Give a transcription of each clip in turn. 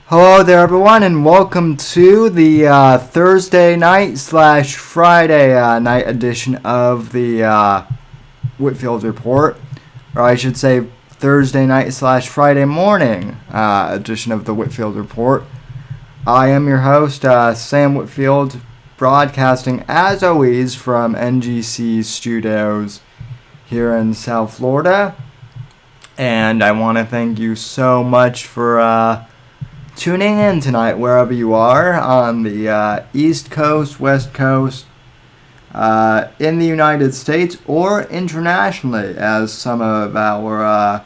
Hello there, everyone, and welcome to the Thursday night / Friday night edition of the Whitfield Report, or I should say Thursday night / Friday morning edition of the Whitfield Report. I am your host, Sam Whitfield, broadcasting as always from NGC Studios here in South Florida, and I want to thank you so much for tuning in tonight wherever you are on the East Coast, West Coast, in the United States, or internationally, as some of our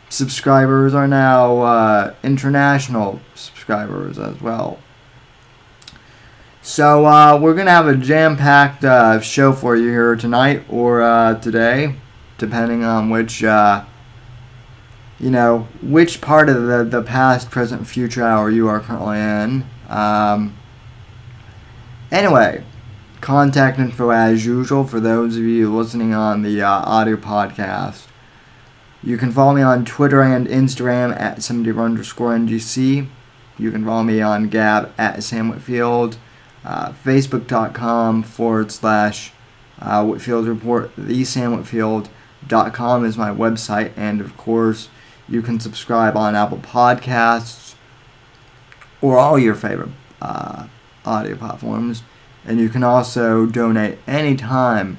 subscribers are now international subscribers as well. So we're going to have a jam-packed show for you here tonight or today, depending on which part of the past, present, future hour you are currently in. Anyway, contact info as usual for those of you listening on the audio podcast. You can follow me on Twitter and Instagram at @70_NGC. You can follow me on Gab at Sam Whitfield. Facebook.com / Whitfield Report. TheSamWhitfield.com is my website, and of course, you can subscribe on Apple Podcasts or all your favorite audio platforms. And you can also donate anytime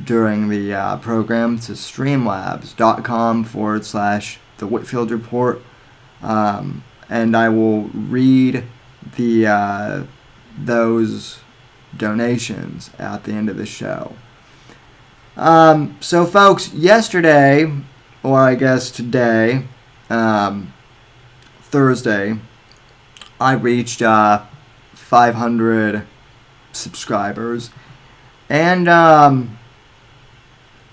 during the program to streamlabs.com / The Whitfield Report. And I will read those donations at the end of the show. So, folks, yesterday, or I guess today, Thursday, I reached 500 subscribers. And,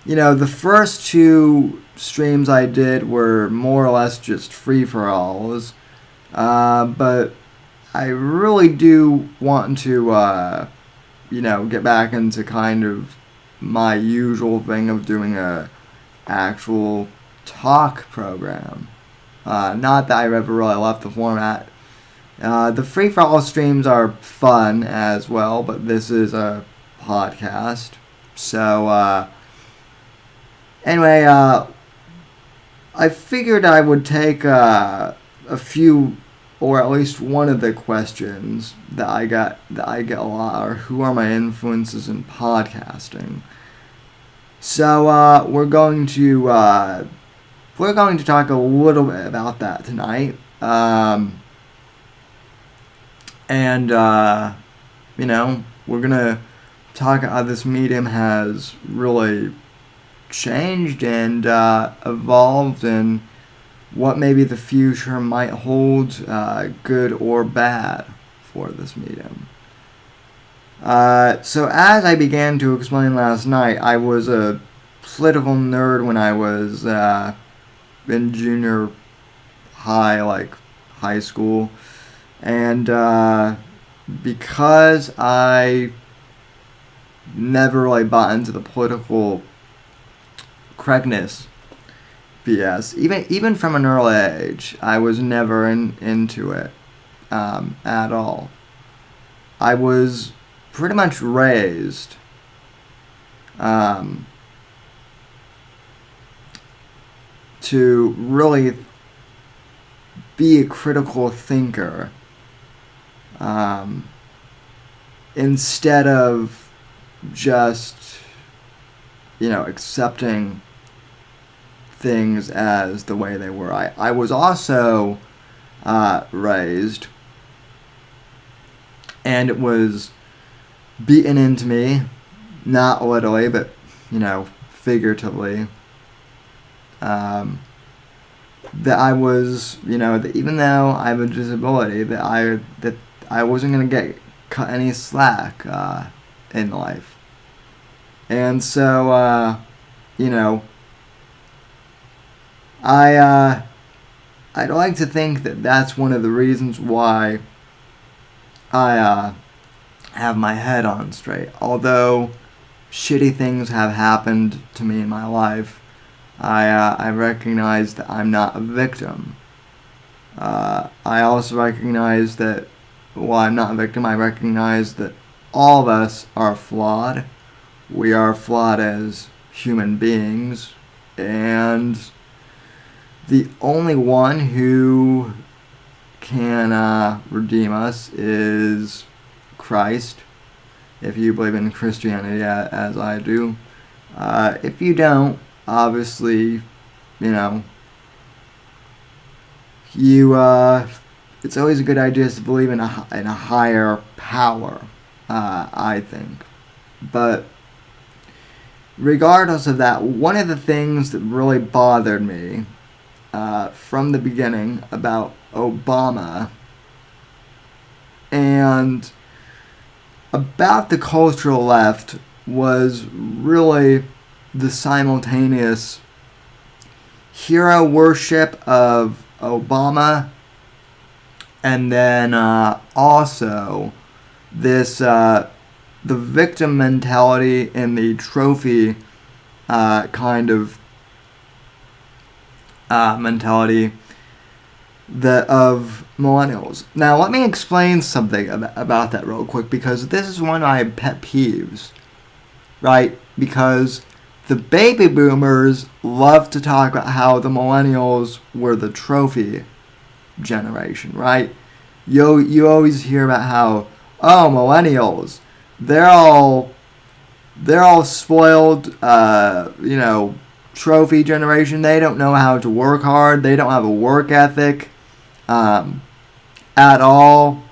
the first two streams I did were more or less just free-for-alls. But I really do want to, get back into kind of my usual thing of doing a actual talk program. Not that I've ever really left the format. The free-for-all streams are fun as well, but this is a podcast. So, anyway, I figured I would take a few, or at least one of the questions that I get a lot are, who are my influences in podcasting? So we're going to talk a little bit about that tonight, and we're gonna talk how this medium has really changed and evolved, and what maybe the future might hold, good or bad, for this medium. So as I began to explain last night, I was a political nerd when I was in junior high, like high school. And because I never really bought into the political correctness BS, even from an early age, I was never into it at all. I was pretty much raised to really be a critical thinker, instead of just accepting things as the way they were. I was also raised, and it was beaten into me, not literally, but figuratively, that I was, that even though I have a disability, that I wasn't gonna get cut any slack in life. And so I'd like to think that that's one of the reasons why I have my head on straight. Although shitty things have happened to me in my life, I recognize that I'm not a victim. I also recognize that, well, I'm not a victim, I recognize that all of us are flawed. We are flawed as human beings, and the only one who can redeem us is Christ, if you believe in Christianity as I do. If you don't, obviously, you know, it's always a good idea to believe in a higher power, I think. But regardless of that, one of the things that really bothered me from the beginning about Obama and about the cultural left was really the simultaneous hero worship of Obama, and then also this the victim mentality and the trophy kind of mentality that of millennials. Now, let me explain something about that real quick, because this is one of my pet peeves, right? Because the baby boomers love to talk about how the millennials were the trophy generation, right? You always hear about how, oh, millennials, they're all spoiled, trophy generation. They don't know how to work hard. They don't have a work ethic at all.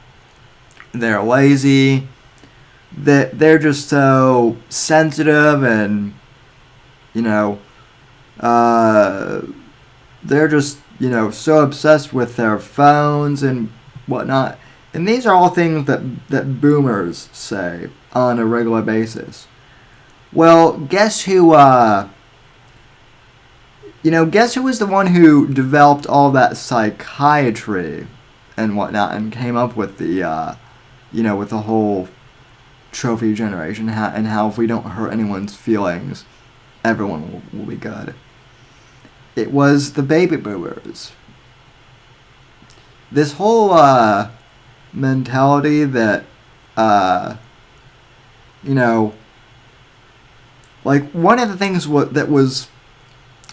They're lazy. They're just so sensitive, and they're just so obsessed with their phones and whatnot. And these are all things that boomers say on a regular basis. Well, guess who? Guess who was the one who developed all that psychiatry and whatnot, and came up with the, with the whole trophy generation, and how if we don't hurt anyone's feelings, everyone will be good. It was the baby boomers. This whole mentality that, like, one of the things that was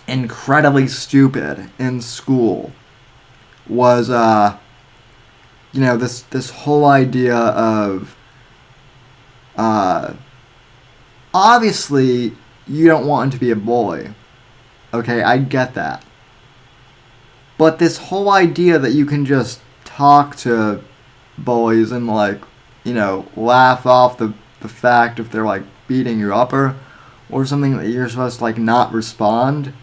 incredibly stupid in school was, this whole idea of, obviously, you don't want to be a bully. Okay, I get that. But this whole idea that you can just talk to bullies and, laugh off the fact if they're, beating you up or something, that you're supposed to, not respond,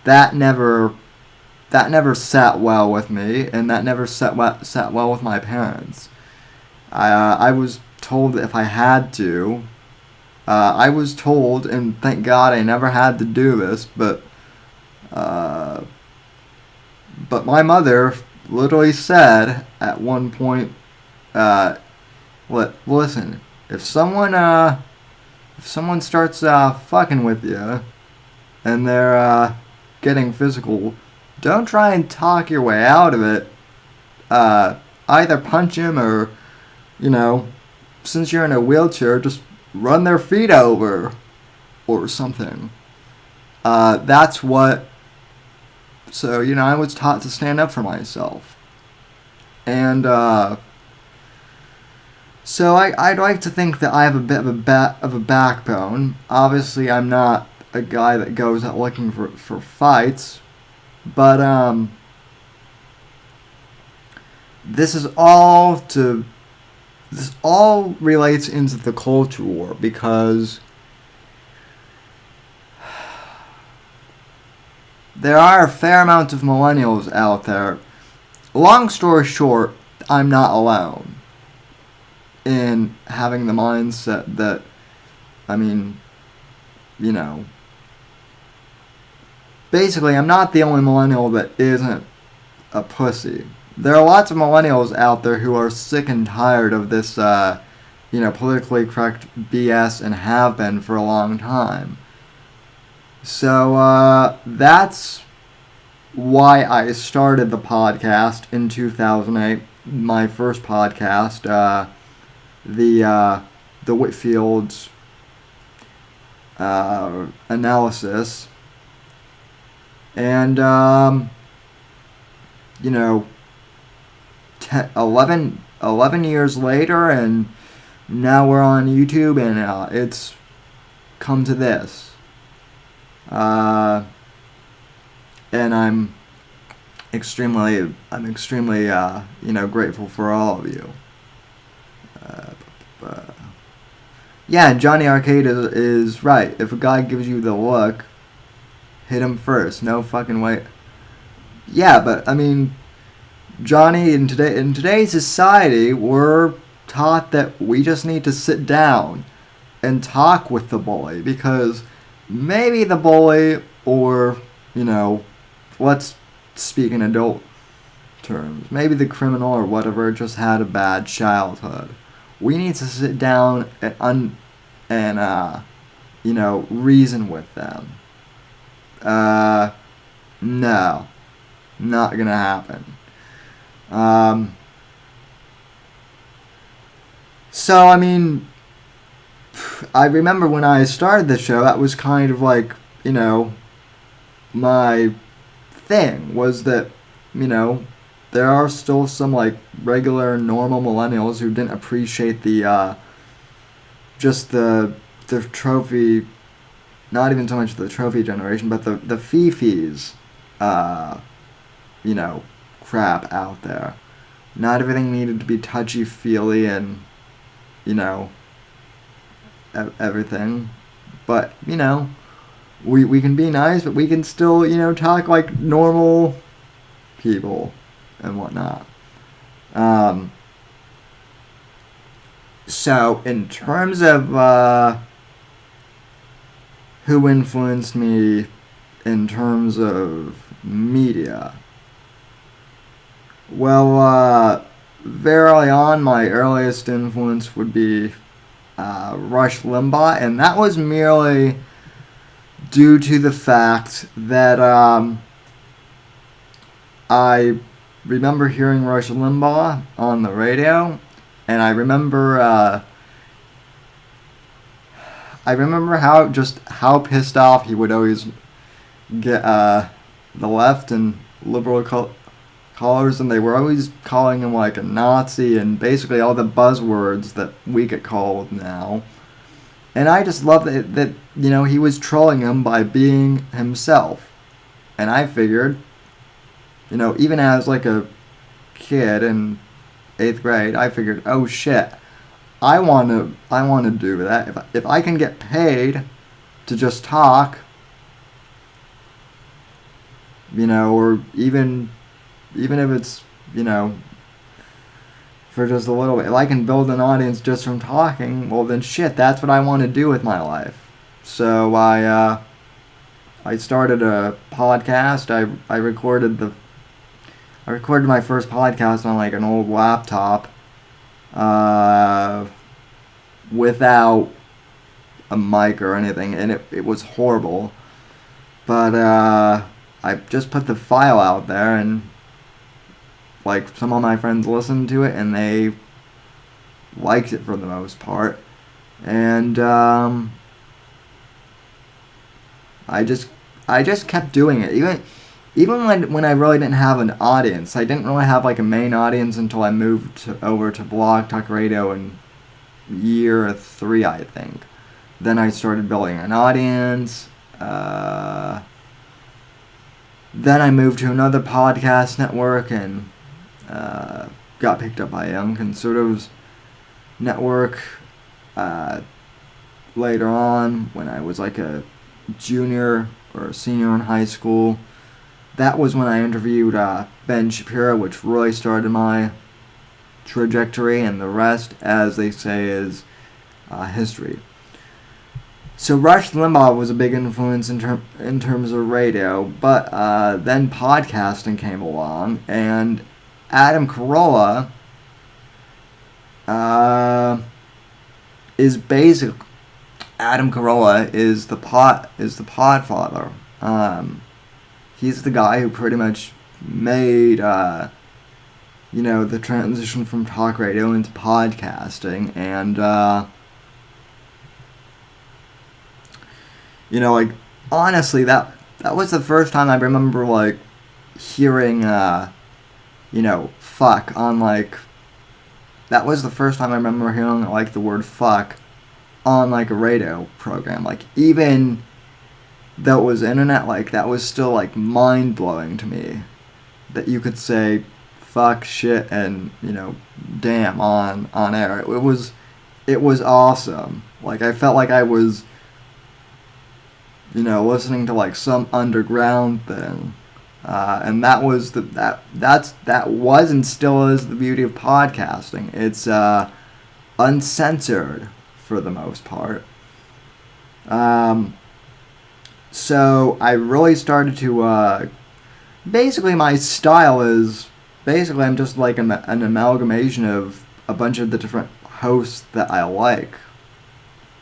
that never sat well with me, and that never sat well with my parents. I was told that if I had to, I was told, and thank God I never had to do this, but my mother literally said at one point, listen, if someone starts fucking with you, and they're getting physical, don't try and talk your way out of it. Either punch him or, since you're in a wheelchair, just run their feet over or something. That's what... So, I was taught to stand up for myself. And, so I'd like to think that I have a bit of a backbone. Obviously, I'm not a guy that goes out looking for fights. But, this all relates into the culture war, because there are a fair amount of millennials out there. Long story short, I'm not alone in having the mindset that, basically, I'm not the only millennial that isn't a pussy. There are lots of millennials out there who are sick and tired of this, politically correct BS, and have been for a long time. So, that's why I started the podcast in 2008. My first podcast, the Whitfield's analysis, and you know, 11 years later, and now we're on YouTube, and it's come to this. And I'm extremely grateful for all of you. Yeah, Johnny Arcade is right. If a guy gives you the look, hit him first. No fucking way. Yeah, but I mean, Johnny, in today's society, we're taught that we just need to sit down and talk with the bully, because maybe the bully, or let's speak in adult terms, maybe the criminal or whatever just had a bad childhood. We need to sit down and reason with them. No, not gonna happen. So I mean, I remember when I started the show, that was kind of like, my thing was that, there are still some like regular normal millennials who didn't appreciate the just the trophy, not even so much the trophy generation, but the fifis, crap out there. Not everything needed to be touchy feely and everything, but we can be nice, but we can still talk like normal people and whatnot. So in terms of who influenced me in terms of media, well, very early on, my earliest influence would be Rush Limbaugh, and that was merely due to the fact that I remember hearing Rush Limbaugh on the radio, and I remember how pissed off he would always get the left and liberal callers, and they were always calling him like a Nazi and basically all the buzzwords that we get called now. And I just loved that he was trolling him by being himself. And I figured, even as like a kid in 8th grade, I figured, oh shit, I want to do that. If I can get paid to just talk, or even if it's, for just a little bit, if I can build an audience just from talking, well then shit, that's what I want to do with my life. So I started a podcast. I recorded my first podcast on like an old laptop, without a mic or anything, and it was horrible. But I just put the file out there, and like some of my friends listened to it and they liked it for the most part, and I just kept doing it, even when I really didn't have an audience. I didn't really have like a main audience until I moved over to Blog Talk Radio in year 3, I think. Then I started building an audience. Then I moved to another podcast network and got picked up by Young Conservatives Network later on, when I was like a junior or a senior in high school. That was when I interviewed Ben Shapiro, which really started my trajectory, and the rest, as they say, is history. So Rush Limbaugh was a big influence in terms of radio, but then podcasting came along, and Adam Carolla is basic. Adam Carolla is the podfather. he's the guy who pretty much made, the transition from talk radio into podcasting. And, like, honestly, that was the first time I remember, like, hearing, fuck on, like, that was the first time I remember hearing, like, the word fuck on, like, a radio program. Like, even though it was internet, like, that was still, like, mind-blowing to me. That you could say fuck, shit, and, damn on air. It was awesome. Like, I felt like I was, listening to, like, some underground thing. And that was that was and still is the beauty of podcasting. It's uncensored for the most part. So I really started to basically my style is basically I'm just like an amalgamation of a bunch of the different hosts that I like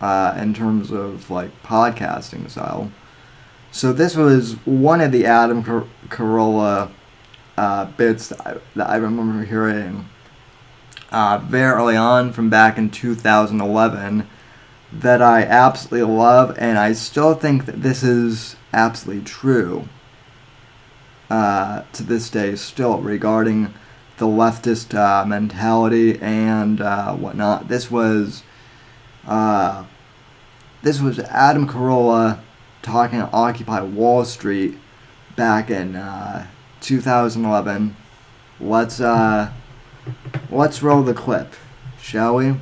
in terms of like podcasting style. So this was one of the Adam Carolla bits that I remember hearing very early on from back in 2011 that I absolutely love, and I still think that this is absolutely true to this day still regarding the leftist mentality and whatnot. This was Adam Carolla talking at Occupy Wall Street back in 2011. Let's roll the clip, shall we?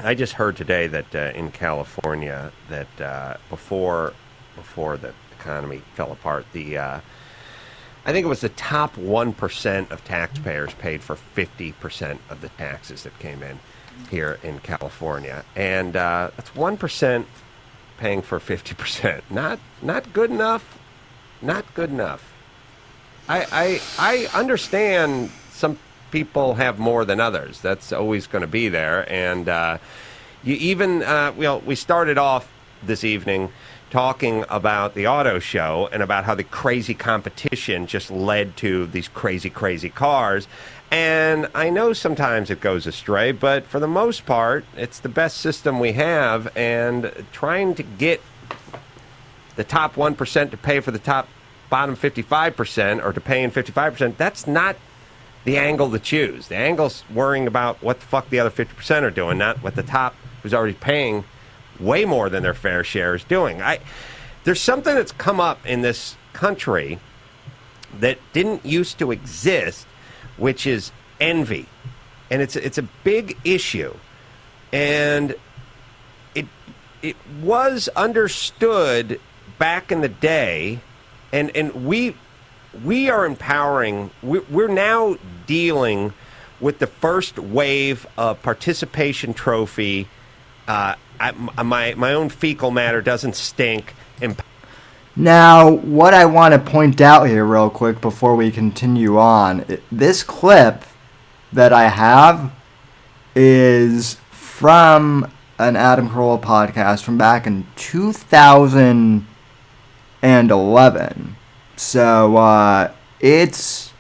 I just heard today that in California that before the economy fell apart, I think it was the top 1% of taxpayers paid for 50% of the taxes that came in here in California. And that's 1% paying for 50%. Not good enough. Not good enough. I understand some people have more than others. That's always going to be there. And you even, we started off this evening talking about the auto show and about how the crazy competition just led to these crazy, crazy cars. And I know sometimes it goes astray, but for the most part, it's the best system we have. And trying to get the top 1% to pay for the bottom 55% or to pay in 55%, that's not the angle to choose. The angle's worrying about what the fuck the other 50% are doing, not what the top who's already paying way more than their fair share is doing. There's something that's come up in this country that didn't used to exist, which is envy. And it's a big issue. And it was understood back in the day, and we are empowering, we're now dealing with the first wave of participation trophy. My own fecal matter doesn't stink. Now, what I want to point out here real quick before we continue on, this clip that I have is from an Adam Carolla podcast from back in 2011. So, it's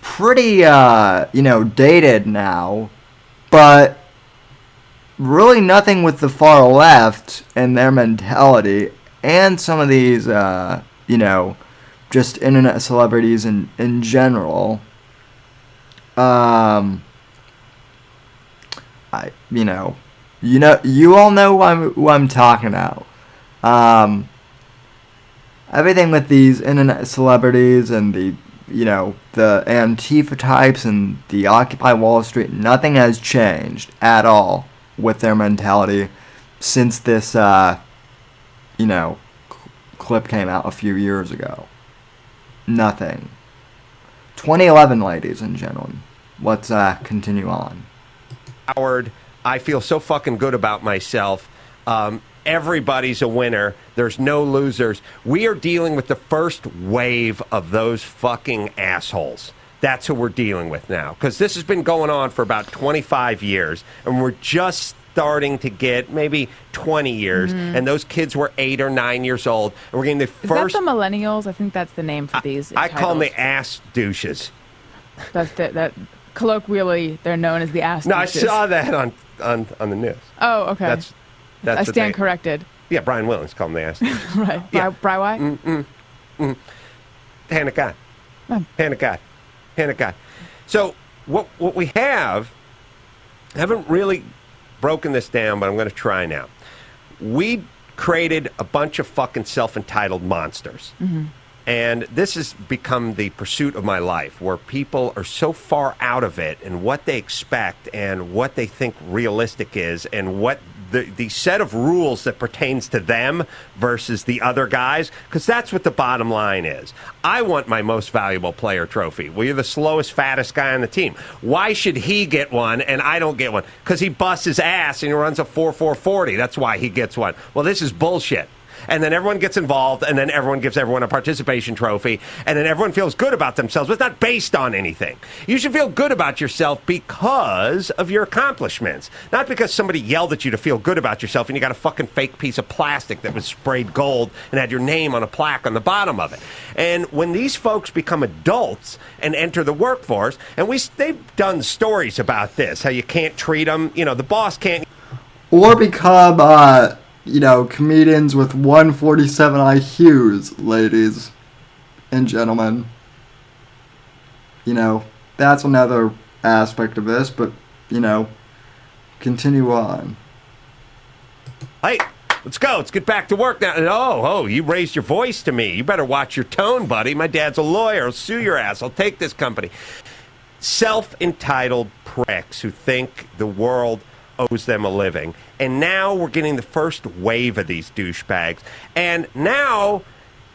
pretty, dated now, but really nothing with the far left and their mentality and some of these, just internet celebrities in general. You all know who I'm talking about. Everything with these internet celebrities and the Antifa types and the Occupy Wall Street, nothing has changed at all with their mentality since this, clip came out a few years ago. Nothing. 2011, ladies and gentlemen. Let's continue on. Howard, I feel so fucking good about myself. Everybody's a winner. There's no losers. We are dealing with the first wave of those fucking assholes. That's who we're dealing with now. Because this has been going on for about 25 years, and we're just starting to get maybe 20 years, and those kids were 8 or 9 years old, and we're getting the first... Is that the millennials? I think that's the name for these I call them titles. the ass douches. That colloquially, they're known as the ass No, douches. I saw that on the news. Oh, okay. That's I what stand they- corrected. Yeah, Brian Williams called them the ass douches. Right. Yeah. Bri White? Hand of God. Oh. Hand of God. Hand of God. So what we have, I haven't really broken this down, but I'm going to try now. We created a bunch of fucking self-entitled monsters. And this has become the pursuit of my life, where people are so far out of it and what they expect and what they think realistic is and what the set of rules that pertains to them versus the other guys, because that's what the bottom line is. I want my most valuable player trophy. Well, you're the slowest, fattest guy on the team. Why should he get one and I don't get one? Because he busts his ass and he runs a 4.440. That's why he gets one. Well, this is bullshit. And then everyone gets involved, and then everyone gives everyone a participation trophy, and then everyone feels good about themselves, but it's not based on anything. You should feel good about yourself because of your accomplishments, not because somebody yelled at you to feel good about yourself and you got a fucking fake piece of plastic that was sprayed gold and had your name on a plaque on the bottom of it. And when these folks become adults and enter the workforce, and they've done stories about this, how you can't treat them, the boss can't... Or become, comedians with 147 IQs, ladies and gentlemen. That's another aspect of this, but, continue on. Hey, let's go. Let's get back to work now. Oh, you raised your voice to me. You better watch your tone, buddy. My dad's a lawyer. I'll sue your ass. I'll take this company. Self-entitled pricks who think the world owes them a living. And now we're getting the first wave of these douchebags. And now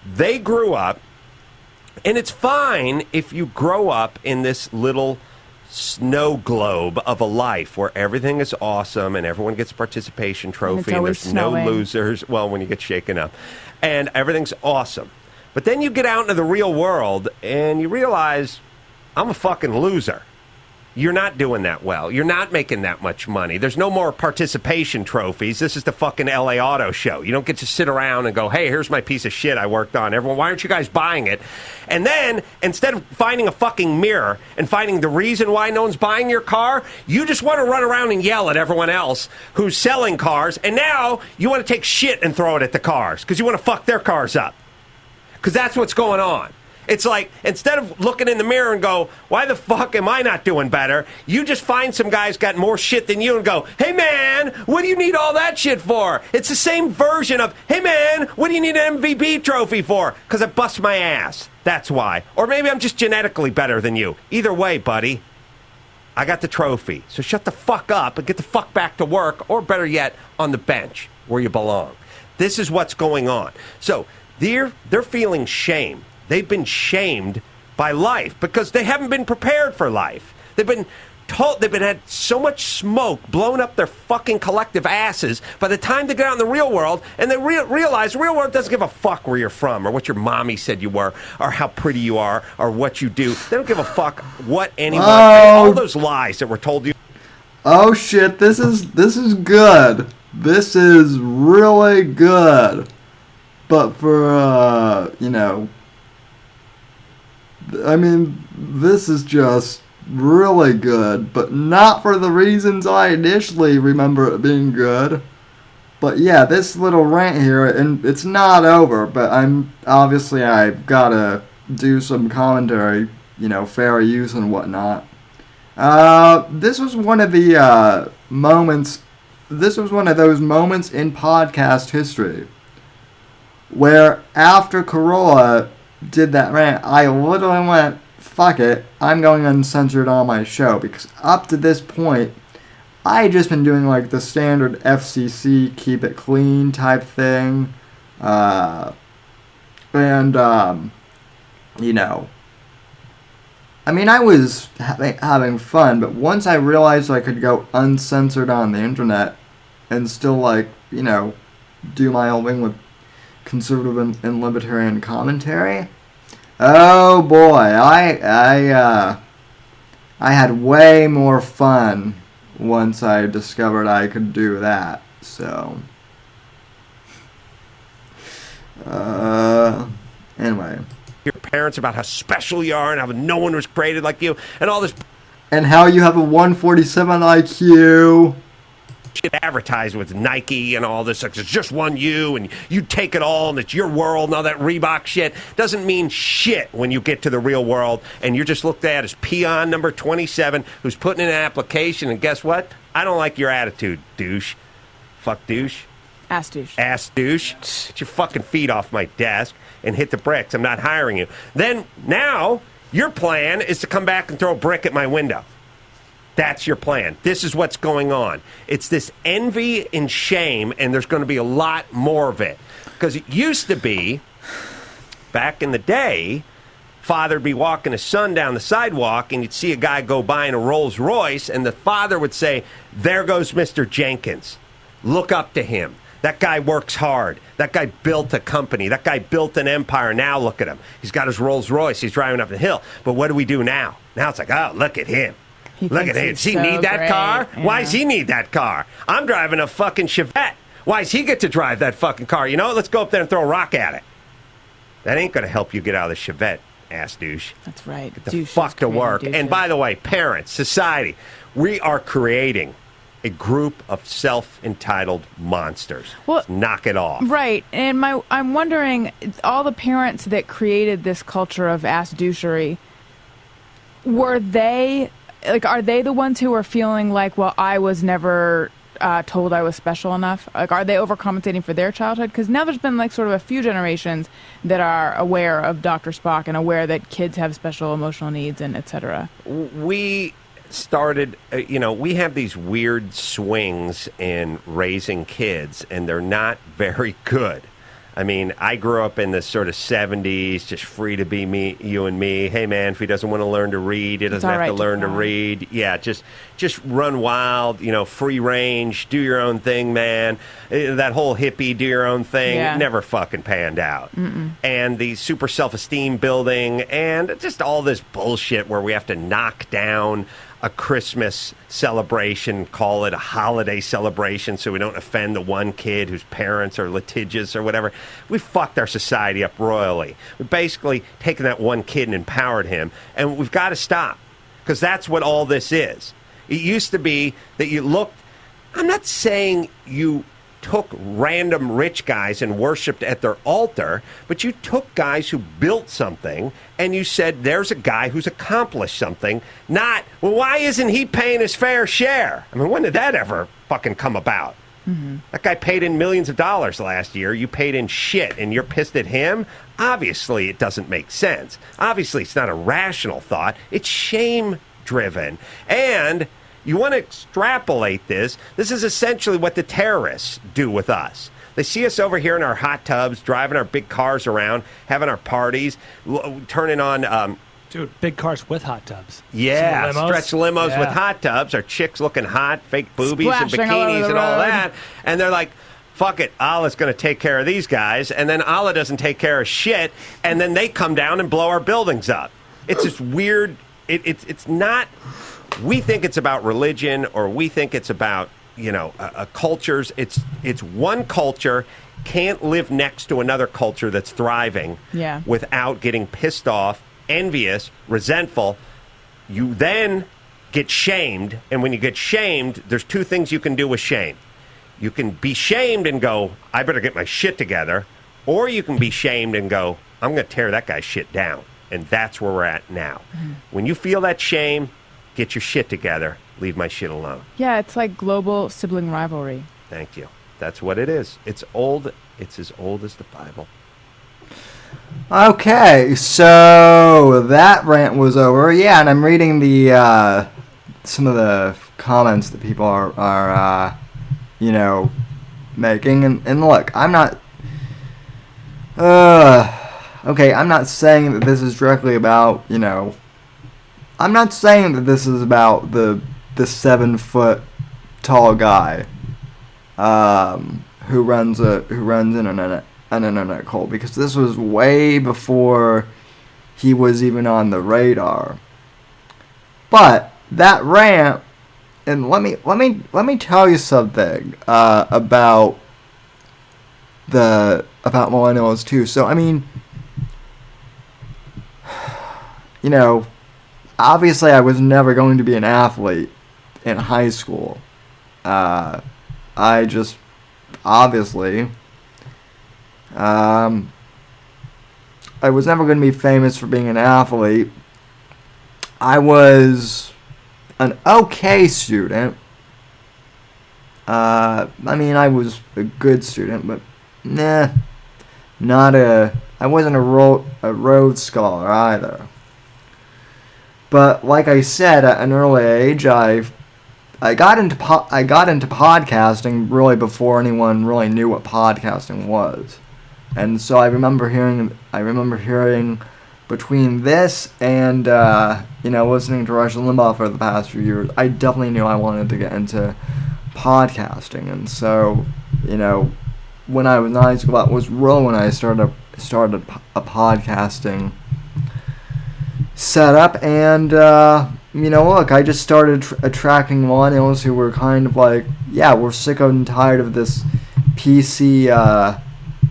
they grew up, and it's fine if you grow up in this little snow globe of a life where everything is awesome and everyone gets a participation trophy and always there's snowing. no losers. Well, when you get shaken up. And everything's awesome. But then you get out into the real world and you realize, I'm a fucking loser. You're not doing that well. You're not making that much money. There's no more participation trophies. This is the fucking LA Auto Show. You don't get to sit around and go, hey, here's my piece of shit I worked on. Everyone, why aren't you guys buying it? And then, instead of finding a fucking mirror and finding the reason why no one's buying your car, you just want to run around and yell at everyone else who's selling cars. And now you want to take shit and throw it at the cars because you want to fuck their cars up. Because that's what's going on. It's like, instead of looking in the mirror and go, why the fuck am I not doing better? You just find some guys got more shit than you and go, hey man, what do you need all that shit for? It's the same version of, hey man, what do you need an MVP trophy for? Because I bust my ass. That's why. Or maybe I'm just genetically better than you. Either way, buddy, I got the trophy. So shut the fuck up and get the fuck back to work, or better yet, on the bench where you belong. This is what's going on. So they're feeling shame. They've been shamed by life because they haven't been prepared for life. They've been told, had so much smoke blown up their fucking collective asses by the time they get out in the real world, and they realize the real world doesn't give a fuck where you're from or what your mommy said you were or how pretty you are or what you do. They don't give a fuck what anyone, all those lies that were told you. Oh shit, this is good. This is really good. But for, this is just really good, but not for the reasons I initially remember it being good. But yeah, this little rant here, and it's not over, but I've gotta do some commentary, fair use and whatnot. This was one of the moments, this was one of those moments in podcast history where after Corolla did that rant, I literally went, fuck it, I'm going uncensored on my show, because up to this point, I had just been doing like the standard FCC keep it clean type thing, I was having fun, but once I realized I could go uncensored on the internet and still do my own thing with conservative and libertarian commentary, Oh boy, I had way more fun once I discovered I could do that. So, anyway. Your parents about how special you are and how no one was created like you and all this And how you have a 147 IQ. shit advertised with Nike and all this. Like, it's just one you and you take it all and it's your world and all that Reebok shit doesn't mean shit when you get to the real world and you're just looked at as peon number 27 who's putting in an application. And guess what? I don't like your attitude, douche. Fuck douche. Ass douche. Ass douche. Get your fucking feet off my desk and hit the bricks. I'm not hiring you. Then now your plan is to come back and throw a brick at my window. That's your plan. This is what's going on. It's this envy and shame, and there's going to be a lot more of it. Because it used to be, back in the day, father would be walking his son down the sidewalk, and you'd see a guy go by in a Rolls Royce, and the father would say, "There goes Mr. Jenkins. Look up to him. That guy works hard. That guy built a company. That guy built an empire. Now look at him. He's got his Rolls Royce. He's driving up the hill." But what do we do now? Now it's like, oh, look at him. Look at him. Does he need that car? Yeah. Why does he need that car? I'm driving a fucking Chevette. Why does he get to drive that fucking car? You know what? Let's go up there and throw a rock at it. That ain't going to help you get out of the Chevette, ass douche. That's right. Get the fuck to work. And by the way, parents, society, we are creating a group of self-entitled monsters. Well, Let's knock it off. Right. And I'm wondering, all the parents that created this culture of ass douchery, are they the ones who are feeling like, well, I was never told I was special enough? Like, are they overcompensating for their childhood? Because now there's been like sort of a few generations that are aware of Dr. Spock and aware that kids have special emotional needs and etc. We started, we have these weird swings in raising kids, and they're not very good. I mean, I grew up in the sort of 70s, just free to be me, you and me. Hey, man, if he doesn't want to learn to read, he doesn't have to learn to read. Yeah, just run wild, free range, do your own thing, man. That whole hippie, do your own thing, never fucking panned out. And the super self-esteem building and just all this bullshit where we have to knock down a Christmas celebration, call it a holiday celebration so we don't offend the one kid whose parents are litigious or whatever. We fucked our society up royally. We've basically taken that one kid and empowered him, and we've got to stop, because that's what all this is. It used to be that you looked, I'm not saying you took random rich guys and worshipped at their altar, but you took guys who built something and you said, there's a guy who's accomplished something, not, well, why isn't he paying his fair share? I mean, when did that ever fucking come about? That guy paid in millions of dollars last year. You paid in shit and you're pissed at him? Obviously, it doesn't make sense. Obviously, it's not a rational thought. It's shame-driven. And you want to extrapolate this. This is essentially what the terrorists do with us. They see us over here in our hot tubs, driving our big cars around, having our parties, turning on... Dude, big cars with hot tubs. Yeah, stretch limos with hot tubs. Our chicks looking hot, fake boobies Splashing and bikinis and all that. And they're like, fuck it, Allah's going to take care of these guys. And then Allah doesn't take care of shit. And then they come down and blow our buildings up. It's this weird... It's not... We think it's about religion, or we think it's about, cultures. It's one culture can't live next to another culture that's thriving without getting pissed off, envious, resentful. You then get shamed, and when you get shamed, there's two things you can do with shame. You can be shamed and go, I better get my shit together, or you can be shamed and go, I'm going to tear that guy's shit down. And that's where we're at now. When you feel that shame, get your shit together. Leave my shit alone. Yeah, it's like global sibling rivalry. Thank you. That's what it is. It's old. It's as old as the Bible. Okay, so that rant was over. Yeah, and I'm reading the some of the comments that people are making. And look, I'm not... okay, I'm not saying that this is directly about, I'm not saying that this is about the 7-foot tall guy who runs an internet cult, because this was way before he was even on the radar. But that rant, and let me tell you something about millennials too. So I mean, you know, obviously I was never going to be an athlete in high school. I just obviously I was never going to be famous for being an athlete. I was an okay student. I mean, I was a good student, but I wasn't a Rhodes Scholar either. But like I said, at an early age, I got into podcasting really before anyone really knew what podcasting was, and so I remember hearing between this and listening to Rush Limbaugh for the past few years, I definitely knew I wanted to get into podcasting, and so when I was in high school, that was really when I started a podcasting setup, and look, I just started attracting millennials who were kind of like, yeah, we're sick and tired of this PC.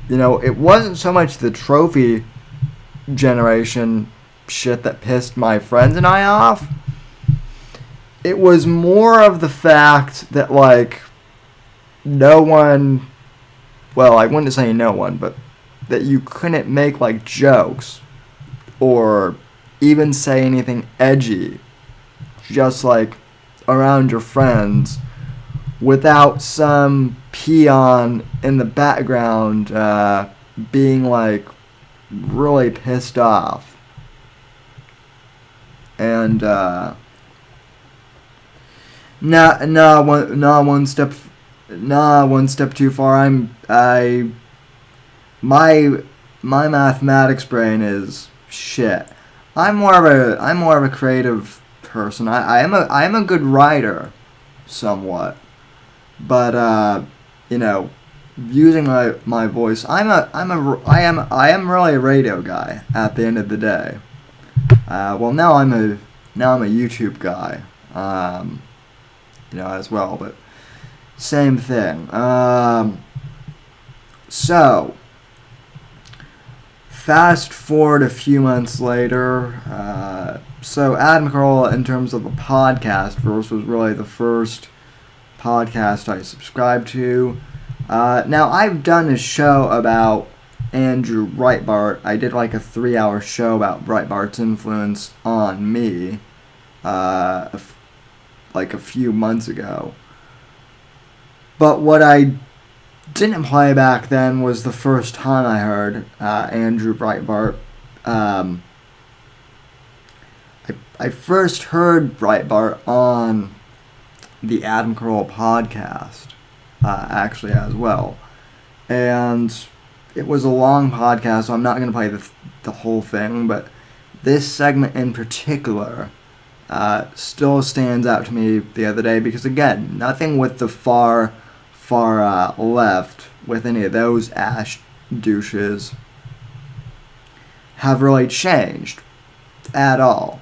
It wasn't so much the trophy generation shit that pissed my friends and I off. It was more of the fact that, like, no one, well, I wouldn't say no one, but that you couldn't make, like, jokes or even say anything edgy, just, like, around your friends without some peon in the background being, like, really pissed off. And one step too far. My mathematics brain is shit. I'm more of a creative person. I am a good writer, somewhat, but using my voice, I am really a radio guy at the end of the day. Well, now I'm a YouTube guy, as well, but same thing. So, fast forward a few months later. So Adam Carolla, in terms of a podcast, verse was really the first podcast I subscribed to. Now, I've done a show about Andrew Breitbart. I did like a 3-hour show about Breitbart's influence on me, like a few months ago. But what I didn't play back then was the first time I heard Andrew Breitbart. I first heard Breitbart on the Adam Carolla podcast, actually, as well. And it was a long podcast, so I'm not going to play the whole thing, but this segment in particular still stands out to me the other day, because, again, nothing with the far left with any of those ash douches have really changed at all.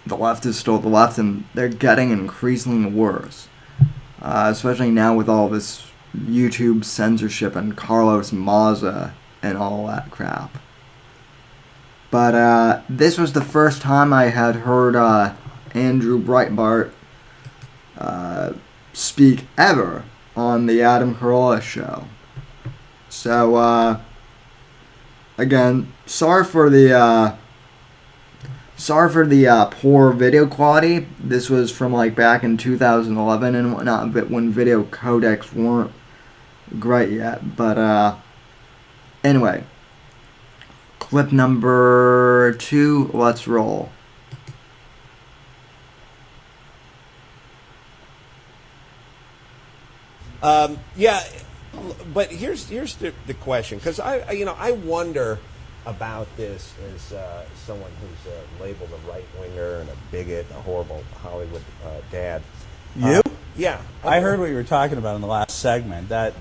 The left is still the left, and they're getting increasingly worse. Especially now with all this YouTube censorship and Carlos Maza and all that crap. But this was the first time I had heard Andrew Breitbart speak ever on the Adam Carolla show. So, again, sorry for the poor video quality. This was from like back in 2011 and whatnot, but when video codecs weren't great yet. But anyway, clip number 2. Let's roll. Yeah, but here's the question, because I wonder about this as someone who's labeled a right winger and a bigot, a horrible Hollywood dad. You? Yeah, I heard what you were talking about in the last segment. That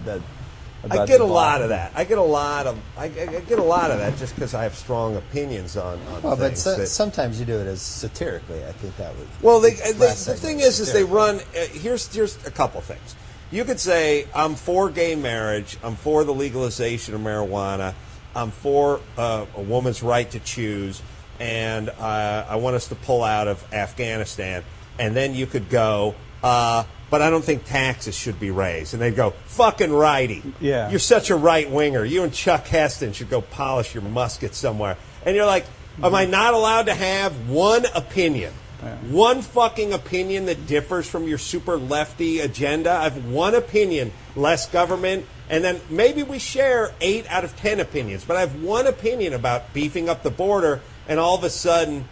about I get the a lot black- of that. I get a lot of that just because I have strong opinions on Well, but things. that, sometimes you do it as satirically. I think that would. well, the last thing segment is they satirical. run. Here's a couple things. You could say I'm for gay marriage. I'm for the legalization of marijuana. I'm for a woman's right to choose, and I want us to pull out of Afghanistan. And then you could go, but I don't think taxes should be raised. And they'd go, fucking righty. Yeah. You're such a right winger. You and Chuck Heston should go polish your musket somewhere. And you're like, am I not allowed to have one opinion? Yeah. One fucking opinion that differs from your super lefty agenda? I have one opinion, less government. And then maybe we share 8 out of 10 opinions. But I have one opinion about beefing up the border. And all of a sudden,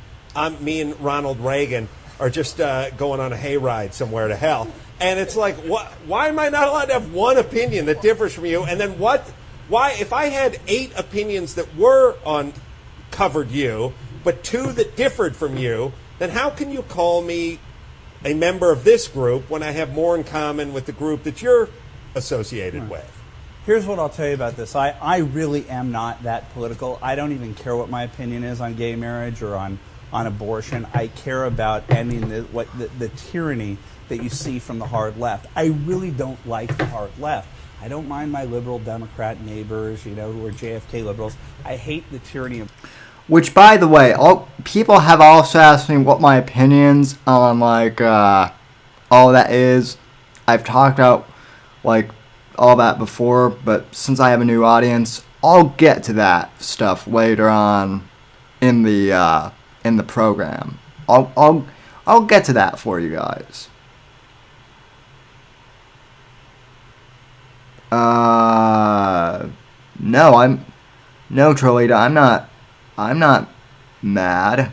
me and Ronald Reagan are just going on a hayride somewhere to hell. And it's like, why am I not allowed to have one opinion that differs from you? And then why, if I had 8 opinions that were on covered you, but 2 that differed from you, then how can you call me a member of this group when I have more in common with the group that you're associated with? Here's what I'll tell you about this. I really am not that political. I don't even care what my opinion is on gay marriage or on abortion. I care about ending the tyranny that you see from the hard left. I really don't like the hard left. I don't mind my liberal Democrat neighbors, who are JFK liberals. I hate the tyranny of... Which, by the way, people have also asked me what my opinions on, all that is. I've talked about, all that before, but since I have a new audience, I'll get to that stuff later on in the program. I'll get to that for you guys. No, Trolita, I'm not mad.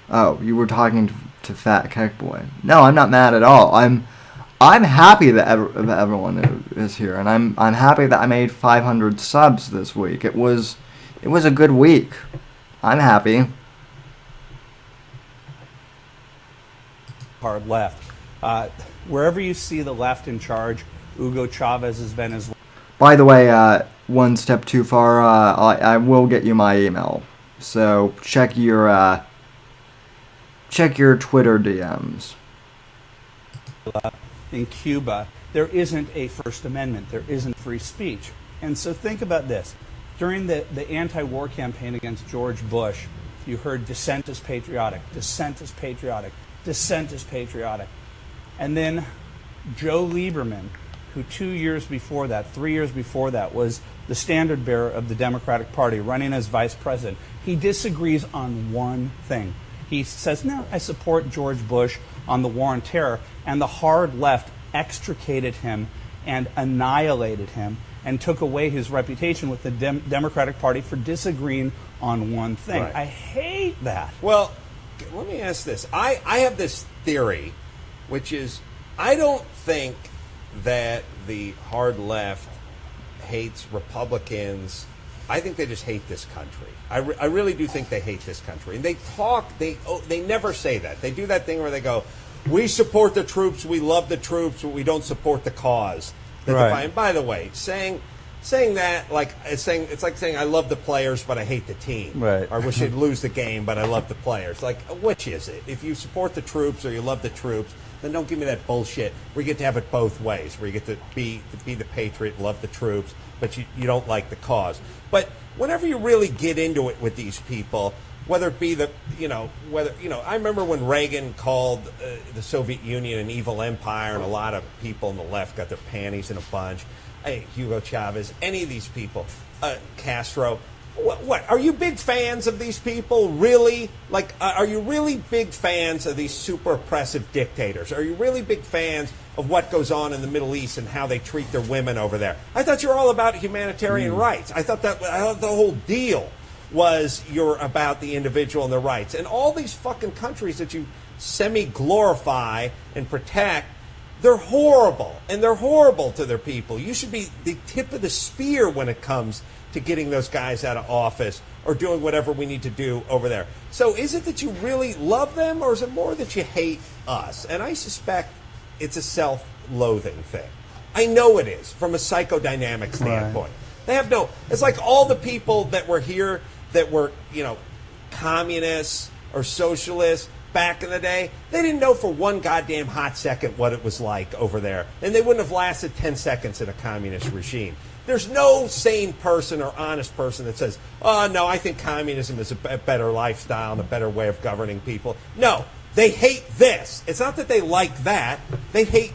Oh, you were talking to Fat Keck Boy. No, I'm not mad at all. I'm happy that everyone is here, and I'm happy that I made 500 subs this week. It was a good week. I'm happy. hard left. Wherever you see the left in charge, Hugo Chavez's Venezuela. By the way, one step too far, I will get you my email. So check your Twitter DMs. In Cuba, there isn't a First Amendment. There isn't free speech. And so think about this. During the anti-war campaign against George Bush, you heard dissent is patriotic, dissent is patriotic, dissent is patriotic. And then Joe Lieberman, who 3 years before that, was the standard bearer of the Democratic Party, running as vice president, he disagrees on one thing. He says, no, I support George Bush on the war on terror, and the hard left extricated him and annihilated him and took away his reputation with the Democratic Party for disagreeing on one thing. Right. I hate that. Well, let me ask this. I have this theory, which is I don't think that the hard left hates Republicans. I think they just hate this country. I really do think they hate this country. And they never say that. They do that thing where they go, we support the troops, we love the troops, but we don't support the cause. Right. And by the way, saying that it's like saying I love the players but I hate the team. Right. Or we should lose the game but I love the players. Like, which is it? If you support the troops or you love the troops, then don't give me that bullshit where you get to have it both ways, where you get to be the patriot, love the troops, but you don't like the cause. But whenever you really get into it with these people, whether it be I remember when Reagan called the Soviet Union an evil empire, and a lot of people on the left got their panties in a bunch. Hey, Hugo Chavez, any of these people, Castro. What are you big fans of these people? Really? Are you really big fans of these super oppressive dictators? Are you really big fans of what goes on in the Middle East and how they treat their women over there? I thought you were all about humanitarian rights. I thought the whole deal was you're about the individual and their rights. And all these fucking countries that you semi-glorify and protect, they're horrible. And they're horrible to their people. You should be the tip of the spear when it comes to getting those guys out of office or doing whatever we need to do over there. So is it that you really love them, or is it more that you hate us? And I suspect it's a self-loathing thing. I know it is from a psychodynamic standpoint. Right. They have no. It's like all the people that were here that were, communists or socialists back in the day. They didn't know for one goddamn hot second what it was like over there, and they wouldn't have lasted 10 seconds in a communist regime. There's no sane person or honest person that says, "Oh no, I think communism is a better lifestyle and a better way of governing people." No, they hate this. It's not that they like that. They hate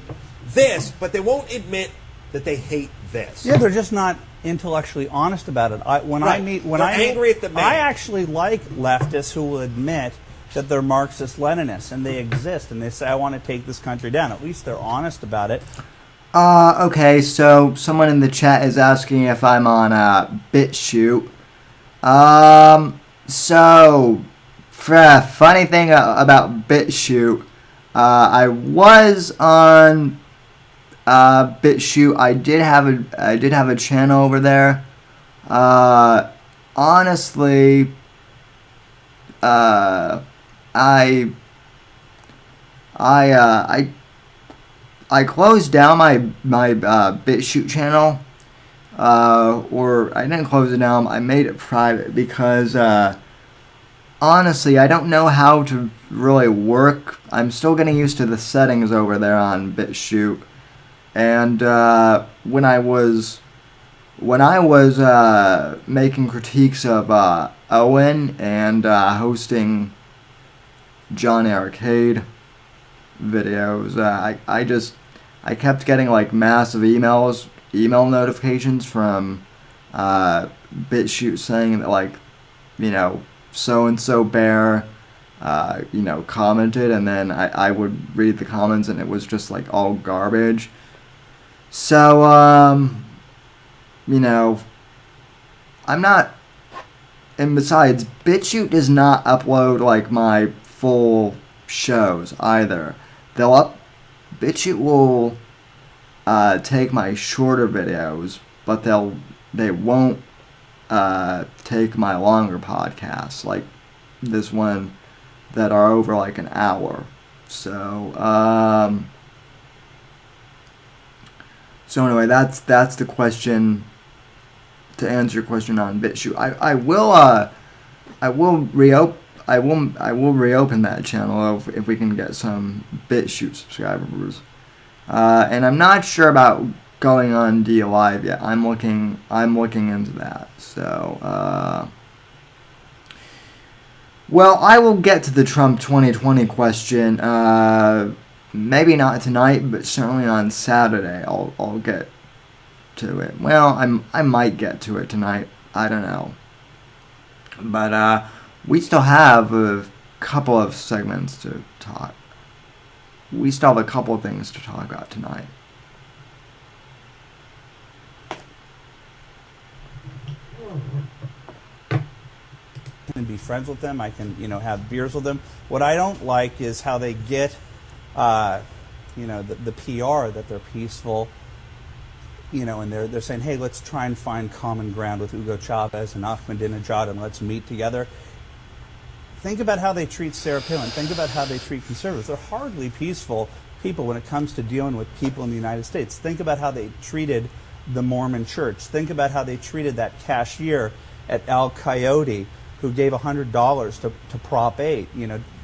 this, but they won't admit that they hate this. Yeah, they're just not intellectually honest about it. They're angry at the man. I actually like leftists who will admit that they're Marxist-Leninists and they exist and they say, "I want to take this country down." At least they're honest about it. Okay, so someone in the chat is asking if I'm on BitChute. So, funny thing about BitChute, I was on BitChute. I did have a channel over there. Honestly, I closed down my BitChute channel, or I didn't close it down. I made it private because honestly, I don't know how to really work. I'm still getting used to the settings over there on BitChute, and when I was making critiques of Owen and hosting John Arcade videos, I kept getting like massive email notifications from BitChute saying that, like, so and so bear commented, and then I would read the comments and it was just like all garbage. So I'm not, and besides, BitChute does not upload like my full shows either. BitChute will take my shorter videos, but they won't take my longer podcasts, like this one that are over like an hour. So anyway, that's the question. To answer your question on BitChute, I will reopen that channel if we can get some BitChute subscribers. And I'm not sure about going on D Live yet. I'm looking into that. So, well, I will get to the Trump 2020 question. Maybe not tonight, but certainly on Saturday. I'll get to it. Well, I might get to it tonight. I don't know. But we still have a couple of segments to talk. We still have a couple of things to talk about tonight. And be friends with them. I can, have beers with them. What I don't like is how they get, the PR that they're peaceful, and they're saying, hey, let's try and find common ground with Hugo Chavez and Ahmadinejad and let's meet together. Think about how they treat Sarah Palin. Think about how they treat conservatives. They're hardly peaceful people when it comes to dealing with people in the United States. Think about how they treated the Mormon Church. Think about how they treated that cashier at Al Coyote who gave $100 to Prop 8,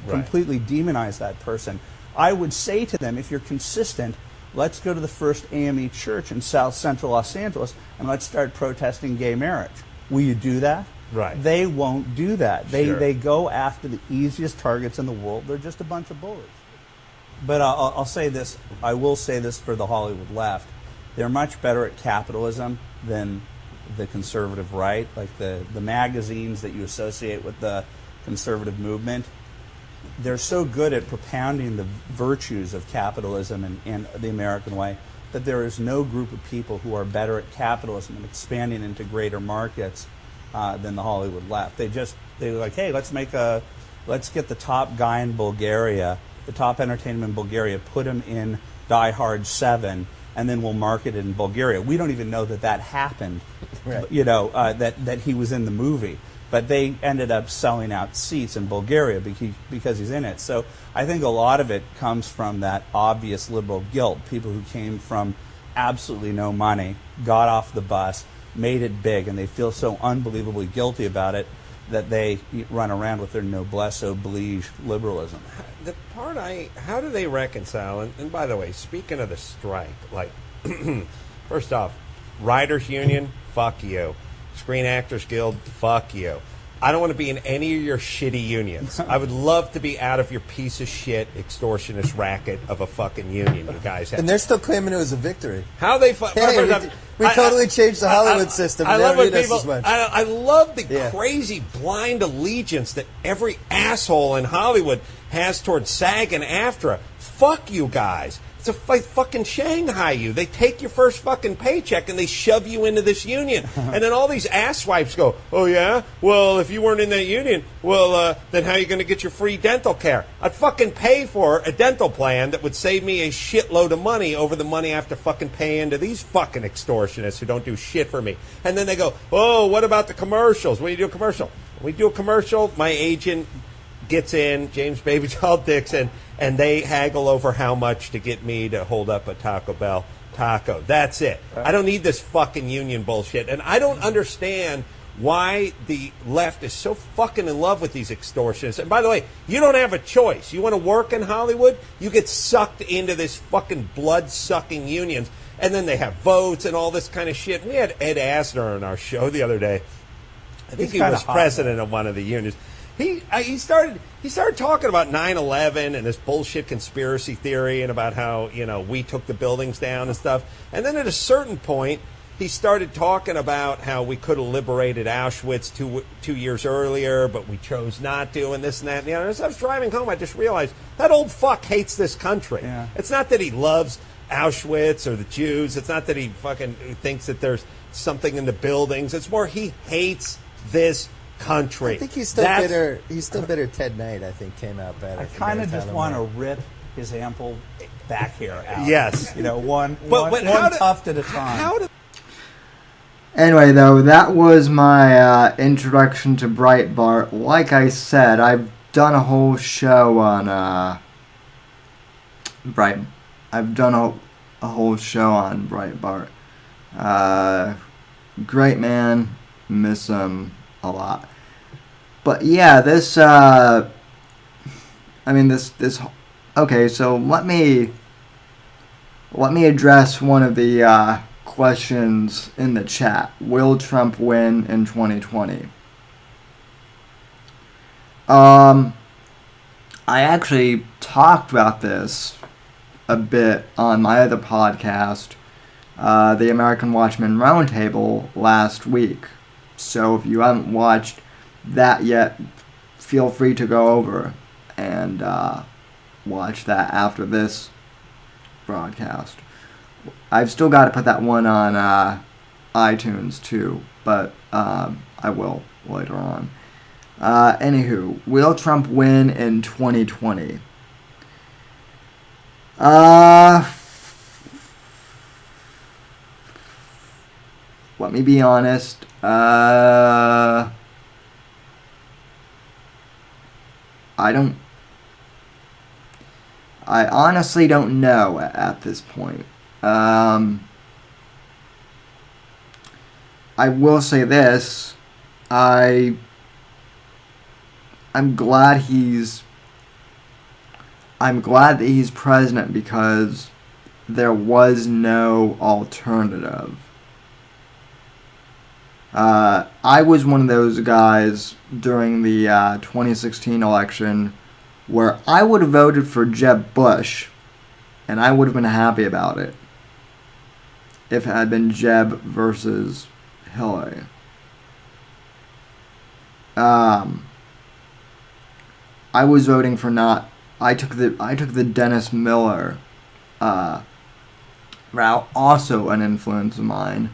completely demonized that person. I would say to them, if you're consistent, let's go to the First AME Church in South Central Los Angeles and let's start protesting gay marriage. Will you do that? Right. They won't do that. Sure. They go after the easiest targets in the world. They're just a bunch of bullies. But I'll say this. I will say this for the Hollywood left. They're much better at capitalism than the conservative right. Like the magazines that you associate with the conservative movement, they're so good at propounding the virtues of capitalism and the American way that there is no group of people who are better at capitalism and expanding into greater markets than the Hollywood left. They're like, hey, let's get the top guy in Bulgaria, the top entertainment in Bulgaria, put him in Die Hard 7, and then we'll market it in Bulgaria. We don't even know that happened Right. that he was in the movie. But they ended up selling out seats in Bulgaria because he's in it. So I think a lot of it comes from that obvious liberal guilt. People who came from absolutely no money, got off the bus, made it big, and they feel so unbelievably guilty about it that they run around with their noblesse oblige liberalism. The part how do they reconcile? And by the way, speaking of the strike, like, first off, Writers Union, fuck you. Screen Actors Guild, fuck you. I don't want to be in any of your shitty unions. I would love to be out of your piece of shit extortionist racket of a fucking union you guys have. And they're still claiming it was a victory. How they Hey, we totally changed the Hollywood system. I love when people. As much. I love the crazy blind allegiance that every asshole in Hollywood has towards SAG and AFTRA. Fuck you guys. It's a fucking Shanghai you. They take your first fucking paycheck and they shove you into this union. And then all these asswipes go, oh yeah? Well, if you weren't in that union, well, then how are you going to get your free dental care? I'd fucking pay for a dental plan that would save me a shitload of money over the money I have to fucking pay into these fucking extortionists who don't do shit for me. And then they go, oh, what about the commercials? When you do a commercial? When we do a commercial, my agent gets in, James Baby Doll Dixon, and they haggle over how much to get me to hold up a Taco Bell taco. That's it. I don't need this fucking union bullshit. And I don't understand why the left is so fucking in love with these extortionists. And by the way, you don't have a choice. You want to work in Hollywood, you get sucked into this fucking blood-sucking unions. And then they have votes and all this kind of shit. We had Ed Asner on our show the other day. I think he was president of one of the unions. He started talking about 9/11 and this bullshit conspiracy theory and about how, we took the buildings down and stuff. And then at a certain point, he started talking about how we could have liberated Auschwitz two years earlier, but we chose not to, and this and that and the other. As I was driving home, I just realized that old fuck hates this country. Yeah. It's not that he loves Auschwitz or the Jews. It's not that he fucking thinks that there's something in the buildings. It's more he hates this country. I think he's still bitter. He's still bitter. Ted Knight, I think, came out better. I kind of just want to rip his ample back hair out. Yes. One how tuft at a time. Anyway, though, that was my introduction to Breitbart. Like I said, I've done a whole show on I've done a whole show on Breitbart. Great man, miss him a lot. But yeah, this okay, so let me address one of the questions in the chat. Will Trump win in 2020? I actually talked about this a bit on my other podcast, the American Watchman Roundtable, last week. So if you haven't watched that yet, feel free to go over and watch that after this broadcast. I've still got to put that one on iTunes too, but I will later on. Anywho, will Trump win in 2020? Let me be honest. I honestly don't know at this point. I will say this. I'm glad that he's president because there was no alternative. I was one of those guys during the 2016 election where I would have voted for Jeb Bush, and I would have been happy about it if it had been Jeb versus Hillary. I was voting for not. I took the Dennis Miller route, also an influence of mine,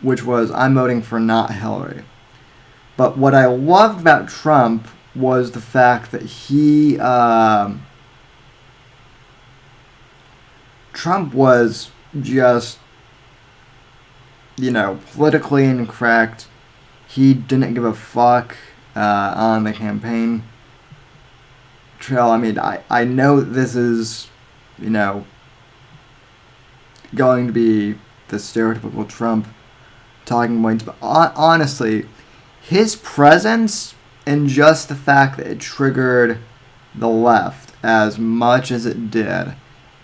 which was I'm voting for not Hillary. But what I loved about Trump was the fact that Trump was just politically incorrect. He didn't give a fuck on the campaign trail. I mean, I know this is, going to be the stereotypical Trump talking points, but honestly, his presence and just the fact that it triggered the left as much as it did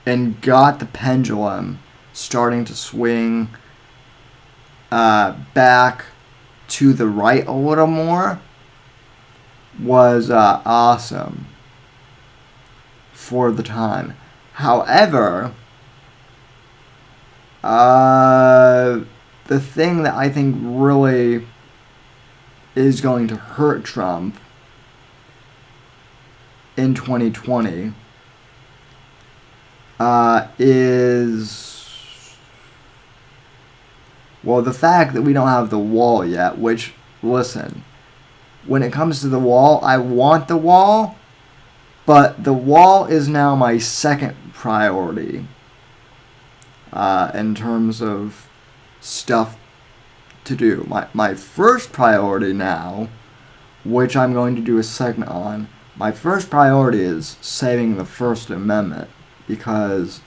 and got the pendulum starting to swing back to the right a little more was awesome for the time. However, the thing that I think really is going to hurt Trump in 2020 is, well, the fact that we don't have the wall yet, which, listen, when it comes to the wall, I want the wall, but the wall is now my second priority in terms of stuff to do. My first priority now, which I'm going to do a segment on, my first priority is saving the First Amendment, because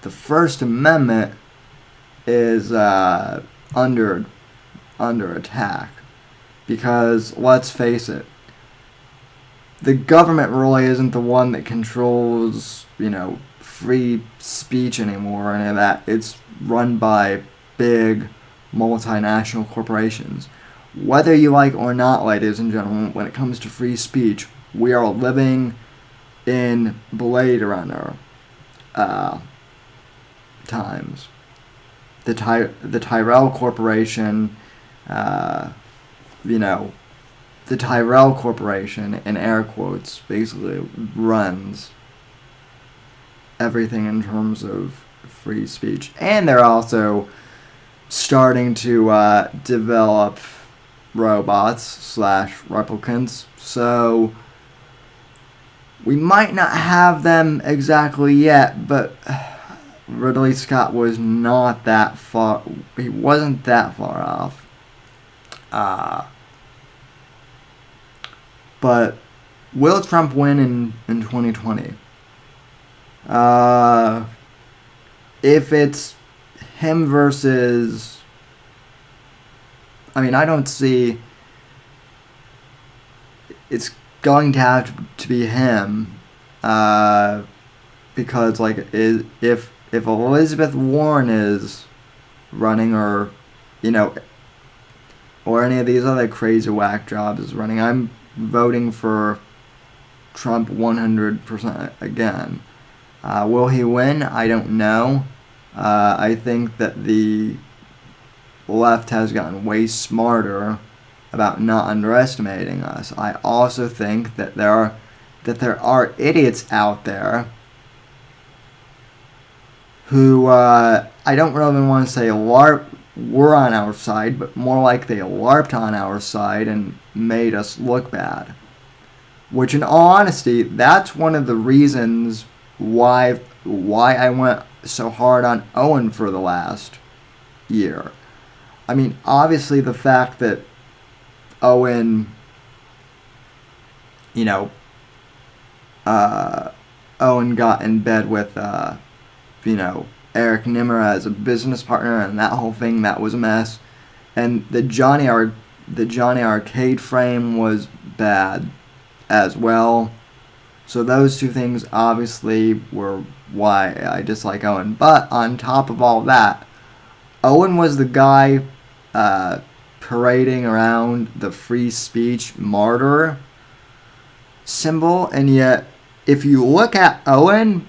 the First Amendment is under attack. Because, let's face it, the government really isn't the one that controls, free speech anymore or any of that. It's run by big multinational corporations. Whether you like or not, ladies and gentlemen, when it comes to free speech, we are living in Blade Runner times. The Tyrell Corporation, the Tyrell Corporation, in air quotes, basically runs everything in terms of free speech. And they're also starting to develop robots / replicants. So we might not have them exactly yet, but Ridley Scott was not that far. He wasn't that far off. But will Trump win in 2020? If it's him versus, I mean, I don't see. It's going to have to be him, because if Elizabeth Warren is running, or or any of these other crazy whack jobs is running, I'm voting for Trump 100% again. Will he win? I don't know. I think that the left has gotten way smarter about not underestimating us. I also think that there are idiots out there who I don't really want to say were on our side, but more like they LARPed on our side and made us look bad. Which, in all honesty, that's one of the reasons why I went so hard on Owen for the last year. I mean, obviously the fact that Owen, Owen got in bed with, Eric Nimmer as a business partner, and that whole thing, that was a mess. And the Johnny Arcade frame was bad as well. So those two things obviously were why I dislike Owen. But on top of all that, Owen was the guy parading around the free speech martyr symbol, and yet if you look at Owen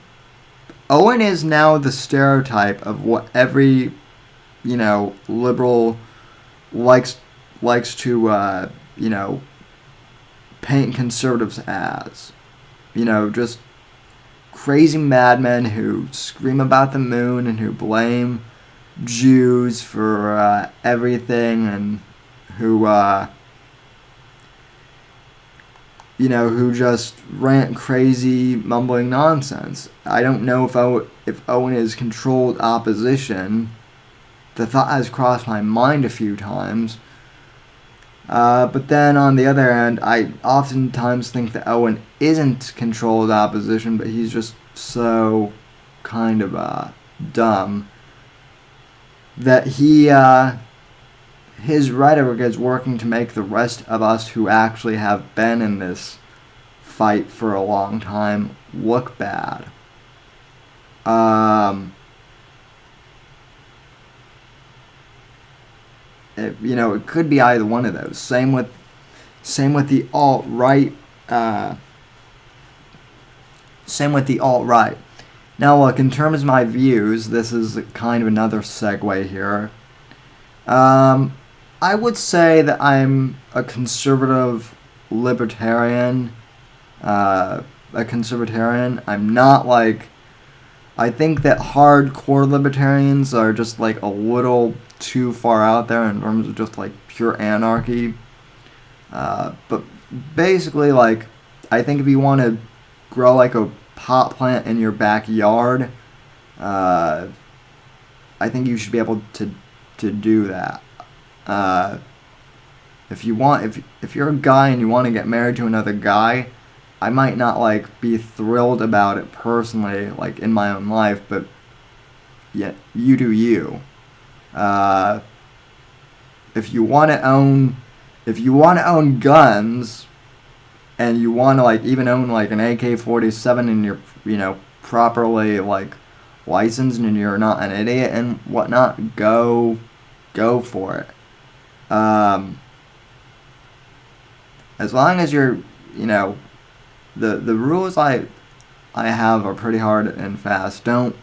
is now the stereotype of what every liberal likes to paint conservatives as. Just crazy madmen who scream about the moon and who blame Jews for everything, and who who just rant crazy mumbling nonsense. I don't know if Owen is controlled opposition the thought has crossed my mind a few times. But then on the other end, I oftentimes think that Owen isn't controlled opposition, but he's just so kind of dumb that his rhetoric is working to make the rest of us who actually have been in this fight for a long time look bad. It could be either one of those. Same with the alt-right. Same with the alt-right. Now, look, in terms of my views, this is kind of another segue here. I would say that I'm a conservative libertarian. I'm not like... I think that hardcore libertarians are just like a little too far out there in terms of just like pure anarchy. But basically, like, I think if you want to grow like a pot plant in your backyard, I think you should be able to do that. If you're a guy and you want to get married to another guy, I might not like be thrilled about it personally, like in my own life, but yeah, you do you. If you want to own guns, and you want to like even own like an AK-47 and you're properly like licensed and you're not an idiot and whatnot, go for it. As long as you're the rules I have are pretty hard and fast. Don't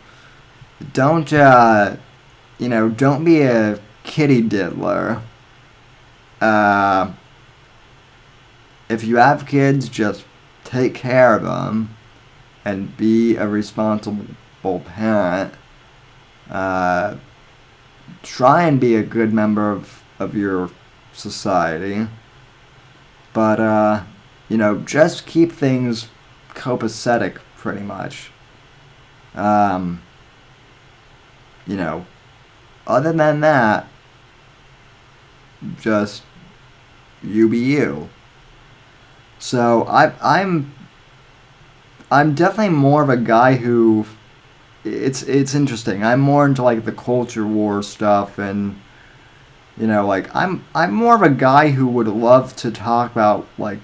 be a kitty diddler. If you have kids, just take care of them and be a responsible parent. Try and be a good member of your society. But, just keep things copacetic, pretty much. Other than that, just you be you. So I'm definitely more of a guy who it's interesting. I'm more into like the culture war stuff, and like I'm more of a guy who would love to talk about like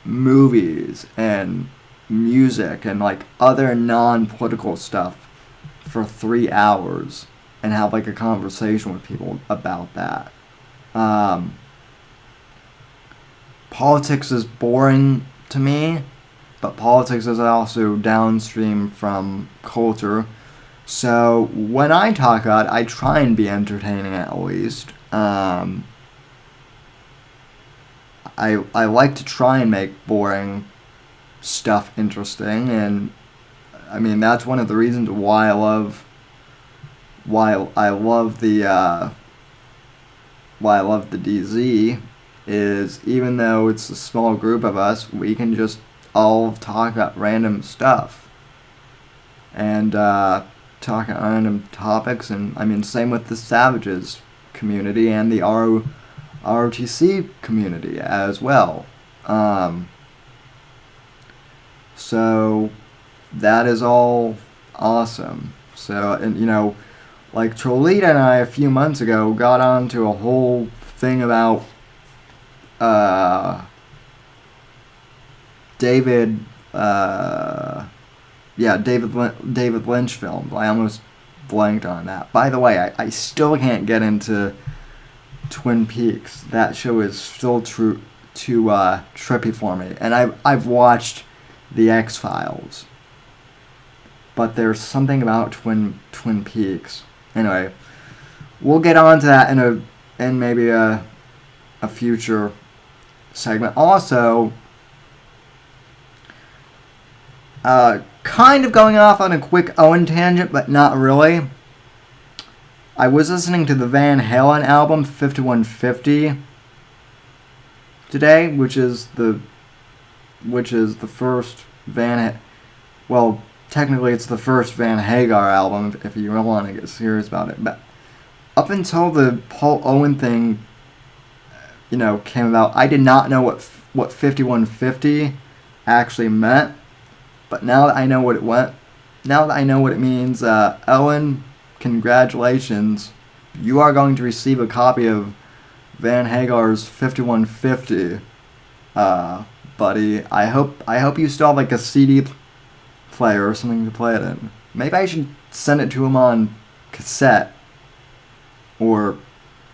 movies and music and like other non-political stuff for 3 hours and have like a conversation with people about that. Politics is boring to me, but politics is also downstream from culture. So when I talk about it, I try and be entertaining at least. I like to try and make boring stuff interesting, and I mean that's one of the reasons why I love the DZ, is even though it's a small group of us, we can just all talk about random stuff and talk about random topics. And I mean, same with the Savages community and the ROTC community as well. So that is all awesome. So, and like Cholita and I a few months ago got onto a whole thing about David Lynch films. I almost blanked on that. By the way, I still can't get into Twin Peaks. That show is still too trippy for me. And I've watched The X-Files, but there's something about Twin Peaks. Anyway, we'll get on to that in maybe a future segment. Also, kind of going off on a quick Owen tangent, but not really. I was listening to the Van Halen album 5150 today, which is the first technically it's the first Van Hagar album if you really want to get serious about it. But up until the Paul Owen thing, came about, I did not know what 5150 actually meant. But now that I know what it means, Owen, congratulations. You are going to receive a copy of Van Hagar's 5150, buddy. I hope you still have like a CD player or something to play it in. Maybe I should send it to him on cassette or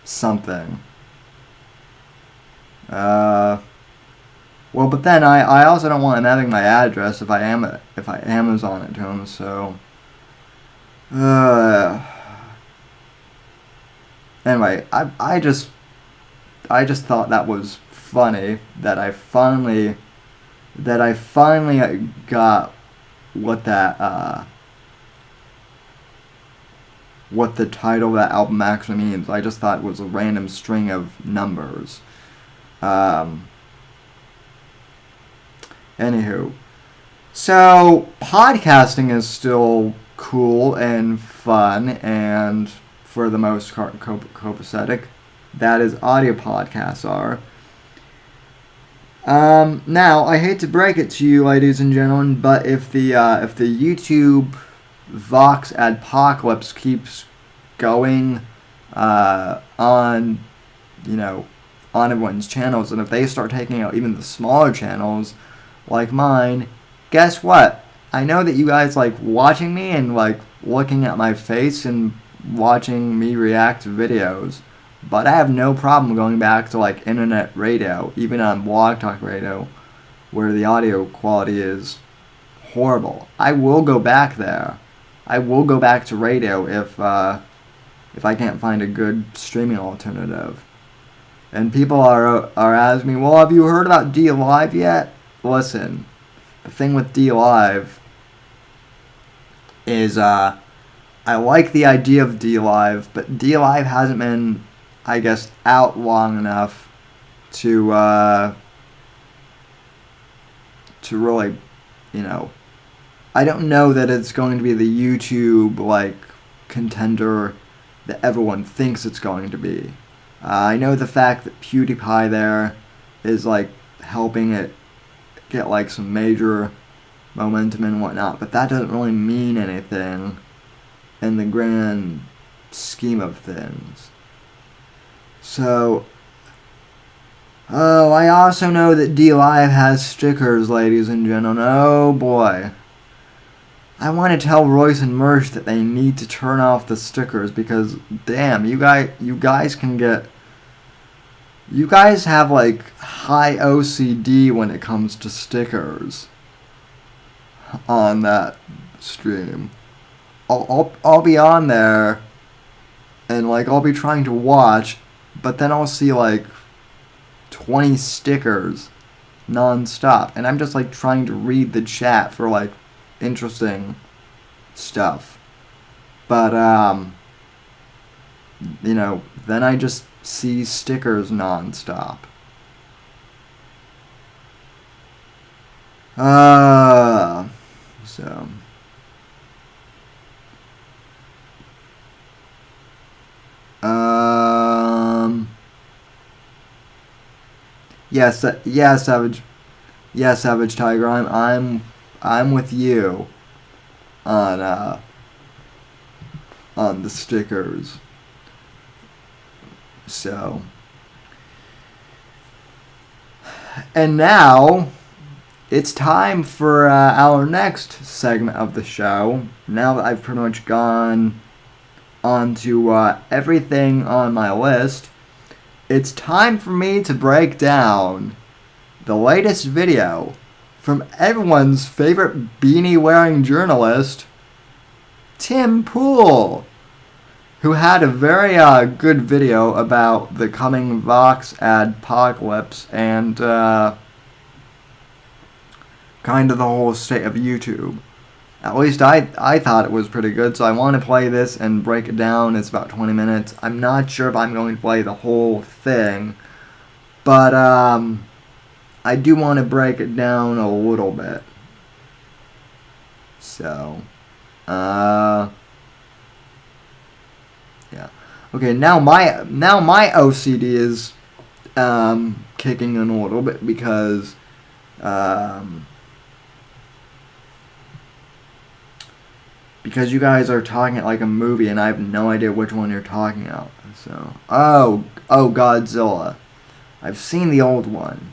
something. Well, but then I also don't want him having my address if I Amazon it to him. So, anyway, I just thought that was funny that I finally got what the title of that album actually means. I just thought it was a random string of numbers. Anywho, so podcasting is still cool and fun and for the most part copacetic. That is, audio podcasts are. Now, I hate to break it to you, ladies and gentlemen, but if the YouTube Vox Adpocalypse keeps going on everyone's channels, and if they start taking out even the smaller channels like mine, guess what? I know that you guys like watching me and like looking at my face and watching me react to videos, but I have no problem going back to like internet radio, even on Blog Talk Radio, where the audio quality is horrible. I will go back there. I will go back to radio if I can't find a good streaming alternative. And people are asking me, well, have you heard about D Live yet? Listen, the thing with D Live is I like the idea of D Live, but D Live hasn't been, I guess, out long enough to really, I don't know that it's going to be the YouTube like contender that everyone thinks it's going to be. I know the fact that PewDiePie there is like helping it get like some major momentum and whatnot, but that doesn't really mean anything in the grand scheme of things. So, I also know that D Live has stickers, ladies and gentlemen. Oh boy. I want to tell Royce and Mersh that they need to turn off the stickers because, damn, you guys can get... You guys have, like, high OCD when it comes to stickers on that stream. I'll be on there and, like, I'll be trying to watch, but then I'll see, like, 20 stickers non-stop. And I'm just, like, trying to read the chat for, like, interesting stuff, but then I just see stickers non-stop. So yes, Savage Tiger, I'm with you on the stickers. So, and now it's time for our next segment of the show. Now that I've pretty much gone on to everything on my list, it's time for me to break down the latest video from everyone's favorite beanie-wearing journalist, Tim Pool, who had a very good video about the coming Vox Adpocalypse and kind of the whole state of YouTube. At least I thought it was pretty good, so I want to play this and break it down. It's about 20 minutes. I'm not sure if I'm going to play the whole thing, but I do want to break it down a little bit. So, yeah. Okay, now my OCD is kicking in a little bit because you guys are talking like a movie and I have no idea which one you're talking about. So, oh, Godzilla. I've seen the old one.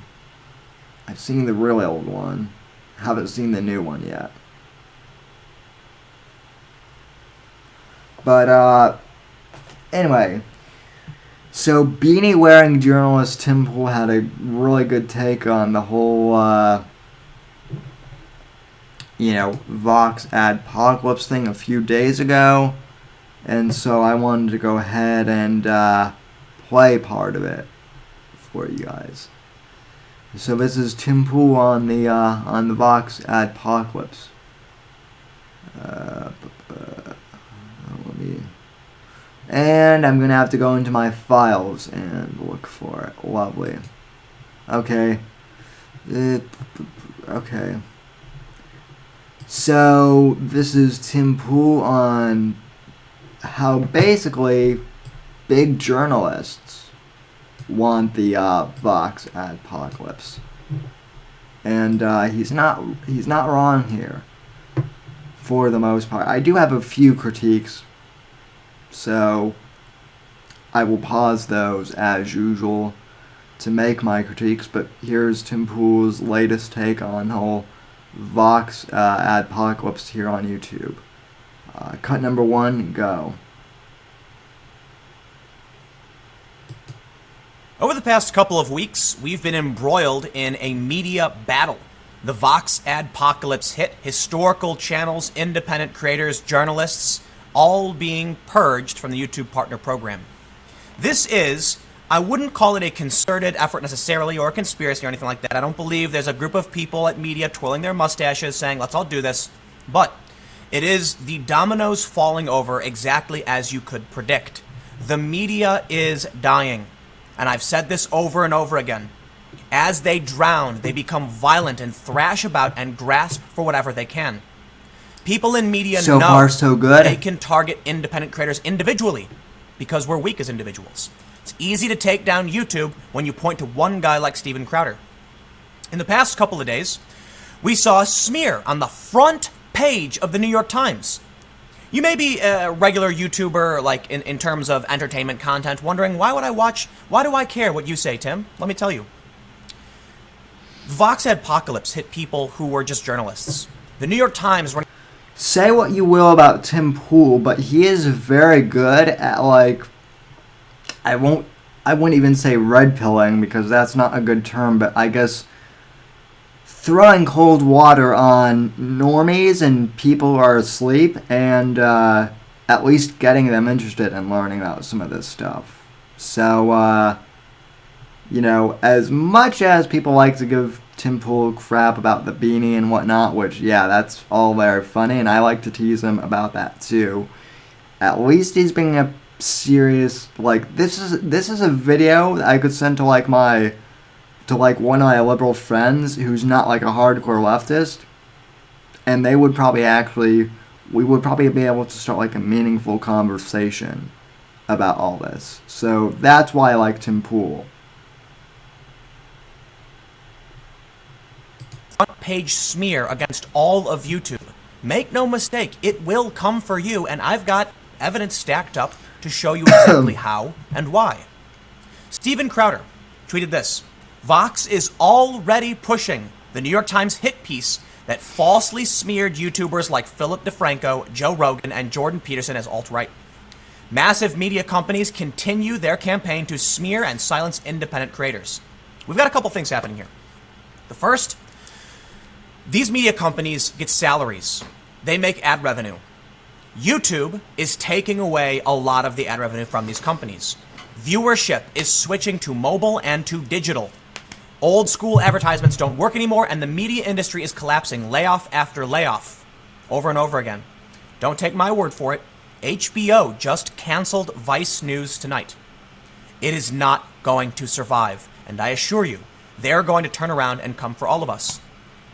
I've seen the really old one. Haven't seen the new one yet. But, anyway. So, beanie wearing journalist Tim Pool had a really good take on the whole, Vox adpocalypse thing a few days ago. And so I wanted to go ahead and play part of it for you guys. So this is Tim Pool on the Vox adpocalypse. And I'm gonna have to go into my files and look for it. Lovely. Okay. Okay. So this is Tim Pool on how basically big journalists want the Vox adpocalypse, and he's not wrong here for the most part. I do have a few critiques, so I will pause those as usual to make my critiques. But here's Tim Pool's latest take on the whole Vox adpocalypse here on YouTube. Cut number 1, go. Over the past couple of weeks, we've been embroiled in a media battle. The Vox adpocalypse hit, historical channels, independent creators, journalists, all being purged from the YouTube Partner Program. This is, I wouldn't call it a concerted effort necessarily or a conspiracy or anything like that. I don't believe there's a group of people at media twirling their mustaches saying, let's all do this. But it is the dominoes falling over exactly as you could predict. The media is dying. And I've said this over and over again. As they drown, they become violent and thrash about and grasp for whatever they can. People in media so know far, so good. They can target independent creators individually because we're weak as individuals. It's easy to take down YouTube when you point to one guy like Steven Crowder. In the past couple of days, we saw a smear on the front page of the New York Times. You may be a regular YouTuber, like in terms of entertainment content, wondering, why do I care what you say, Tim? Let me tell you. Vox adpocalypse hit people who were just journalists. The New York Times... Say what you will about Tim Pool, but he is very good at, like... I wouldn't even say red pilling, because that's not a good term, but I guess... throwing cold water on normies and people who are asleep, and at least getting them interested in learning about some of this stuff. So, as much as people like to give Tim Pool crap about the beanie and whatnot, which, yeah, that's all very funny, and I like to tease him about that too. At least he's being a serious, like, this is a video that I could send to, like, one of my liberal friends who's not like a hardcore leftist, and they would probably we would probably be able to start like a meaningful conversation about all this. So that's why I like Tim Pool. Front page smear against all of YouTube. Make no mistake, it will come for you, and I've got evidence stacked up to show you exactly how and why. Steven Crowder tweeted this. Vox is already pushing the New York Times hit piece that falsely smeared YouTubers like Philip DeFranco, Joe Rogan, and Jordan Peterson as alt-right. Massive media companies continue their campaign to smear and silence independent creators. We've got a couple things happening here. The first, these media companies get salaries. They make ad revenue. YouTube is taking away a lot of the ad revenue from these companies. Viewership is switching to mobile and to digital. Old school advertisements don't work anymore, and the media industry is collapsing layoff after layoff over and over again. Don't take my word for it. HBO just canceled Vice News tonight. It is not going to survive, and I assure you, they're going to turn around and come for all of us.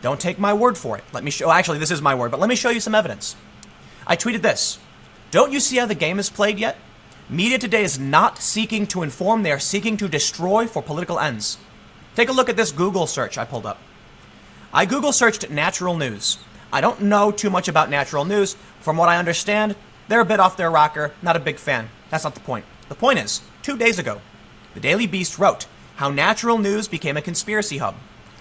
Don't take my word for it. Let me show, actually, this is my word, but let me show you some evidence. I tweeted this. Don't you see how the game is played yet? Media today is not seeking to inform, they are seeking to destroy for political ends. Take a look at this Google search I pulled up. I Google searched natural news. I don't know too much about natural news. From what I understand, they're a bit off their rocker, not a big fan. That's not the point. The point is, 2 days ago, the Daily Beast wrote how natural news became a conspiracy hub.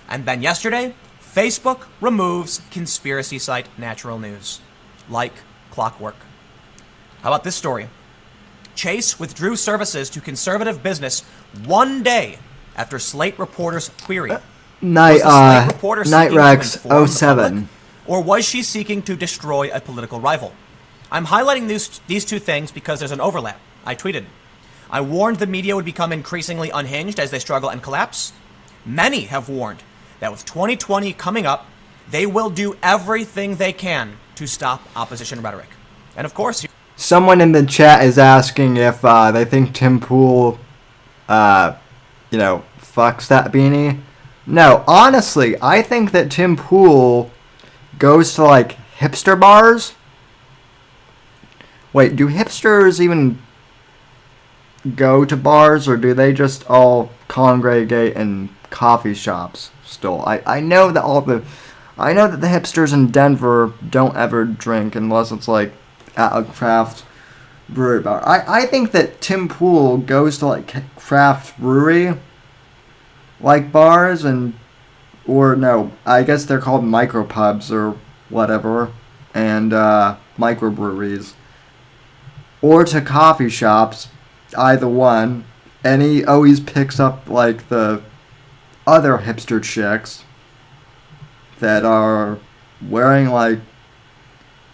And then yesterday, Facebook removes conspiracy site Natural News. Like clockwork. How about this story? Chase withdrew services to conservative business 1 day after Slate reporters' query. Night, Was the Slate reporter seeking to Nightrex inform the 07. public, or was she seeking to destroy a political rival? I'm highlighting these two things because there's an overlap. I tweeted, I warned the media would become increasingly unhinged as they struggle and collapse. Many have warned that with 2020 coming up, they will do everything they can to stop opposition rhetoric. And of course, Someone in the chat is asking if they think Tim Pool, fucks that beanie. No, honestly, I think that Tim Pool goes to, like, hipster bars. Wait, do hipsters even go to bars, or do they just all congregate in coffee shops still? I know that the hipsters in Denver don't ever drink unless it's, like, at a craft brewery bar. I think that Tim Pool goes to, like, craft brewery, like, bars, or no, I guess they're called micropubs or whatever, and microbreweries, or to coffee shops, either one, and he always picks up, like, the other hipster chicks that are wearing, like,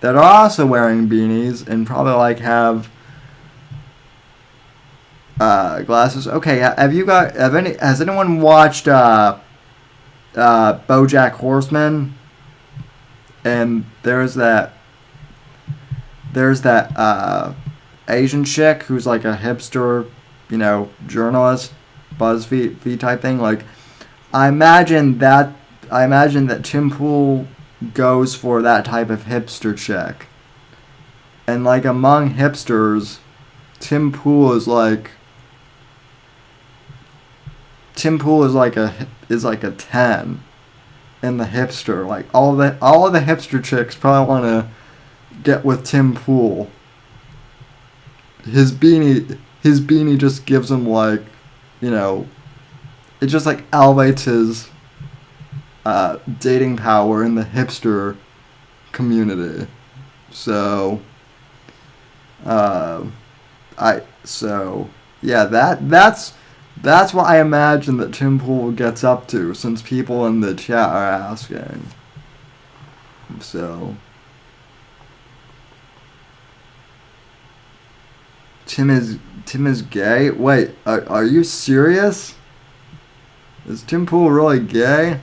that are also wearing beanies and probably, like, have glasses. Okay, has anyone watched BoJack Horseman? And there's that Asian chick who's, like, a hipster, journalist, BuzzFeed type thing. Like, I imagine that Tim Pool goes for that type of hipster chick. And, like, among hipsters, Tim Pool is like a 10 in the hipster. Like, all of the hipster chicks probably want to get with Tim Pool. His beanie just gives him, like, it just, like, elevates his dating power in the hipster community. So, that's what I imagine that Tim Pool gets up to, since people in the chat are asking. So, Tim is gay? Wait, are you serious? Is Tim Pool really gay?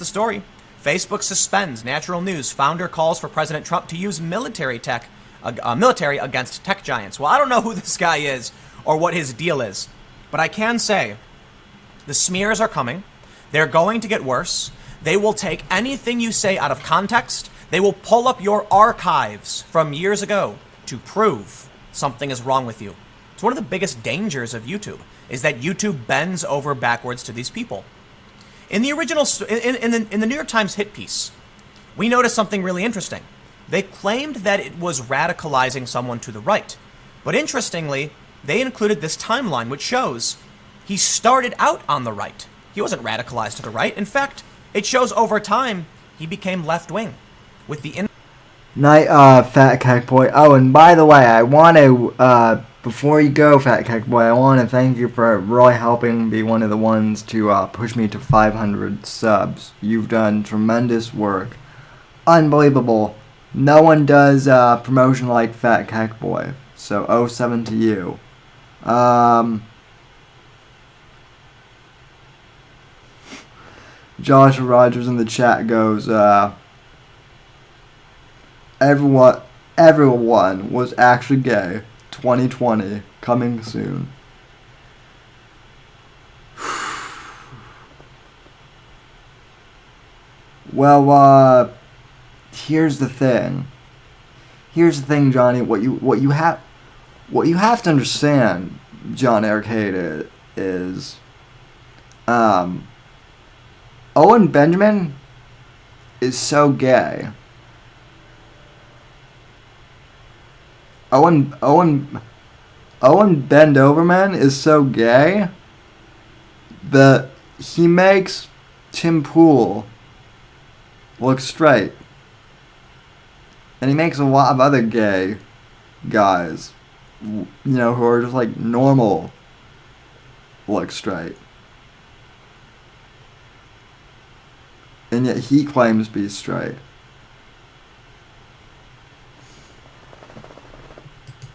the story. Facebook suspends Natural News. Founder calls for President Trump to use military against tech giants. Well, I don't know who this guy is or what his deal is, but I can say the smears are coming. They're going to get worse. They will take anything you say out of context. They will pull up your archives from years ago to prove something is wrong with you. It's one of the biggest dangers of YouTube, is that YouTube bends over backwards to these people. In the original, in the New York Times hit piece, we noticed something really interesting. They claimed that it was radicalizing someone to the right. But interestingly, they included this timeline which shows he started out on the right. He wasn't radicalized to the right. In fact, it shows over time he became left-wing. With the Night, Fat Cack Boy. Oh, and by the way, I want to, before you go, Fat Cack Boy, I want to thank you for really helping be one of the ones to push me to 500 subs. You've done tremendous work. Unbelievable. No one does promotion like Fat Cack Boy. So, 07 to you. Joshua Rogers in the chat goes, everyone was actually gay. 2020 coming soon. Well, here's the thing. Here's the thing, Johnny. What you have to understand, John Arcade, is Owen Benjamin is so gay. Owen Bendoverman is so gay that he makes Tim Pool look straight. And he makes a lot of other gay guys, who are just like normal, look straight. And yet he claims to be straight.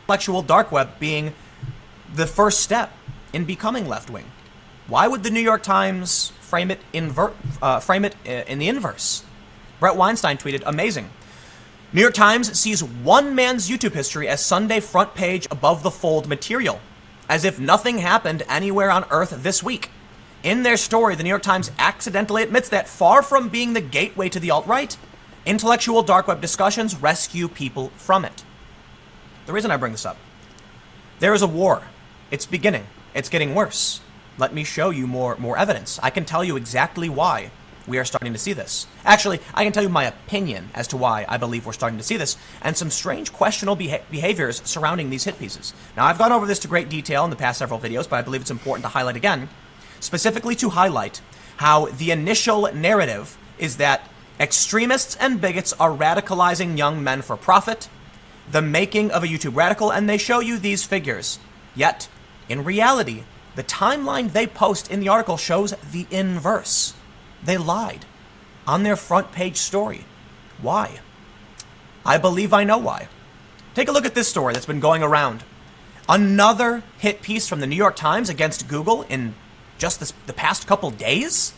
Intellectual dark web being the first step in becoming left-wing. Why would the New York Times frame it in the inverse? Brett Weinstein tweeted, amazing. New York Times sees one man's YouTube history as Sunday front page above the fold material, as if nothing happened anywhere on Earth this week. In their story, the New York Times accidentally admits that far from being the gateway to the alt-right, intellectual dark web discussions rescue people from it. The reason I bring this up, there is a war. It's beginning. It's getting worse. Let me show you more evidence. I can tell you exactly why we are starting to see this. Actually, I can tell you my opinion as to why I believe we're starting to see this, and some strange questionable behaviors surrounding these hit pieces. Now, I've gone over this to great detail in the past several videos, but I believe it's important to highlight again, specifically to highlight how the initial narrative is that extremists and bigots are radicalizing young men for profit, the making of a YouTube radical, and they show you these figures. Yet, in reality, the timeline they post in the article shows the inverse. They lied on their front page story. Why? I believe I know why. Take a look at this story that's been going around. Another hit piece from the New York Times against Google in just the past couple days?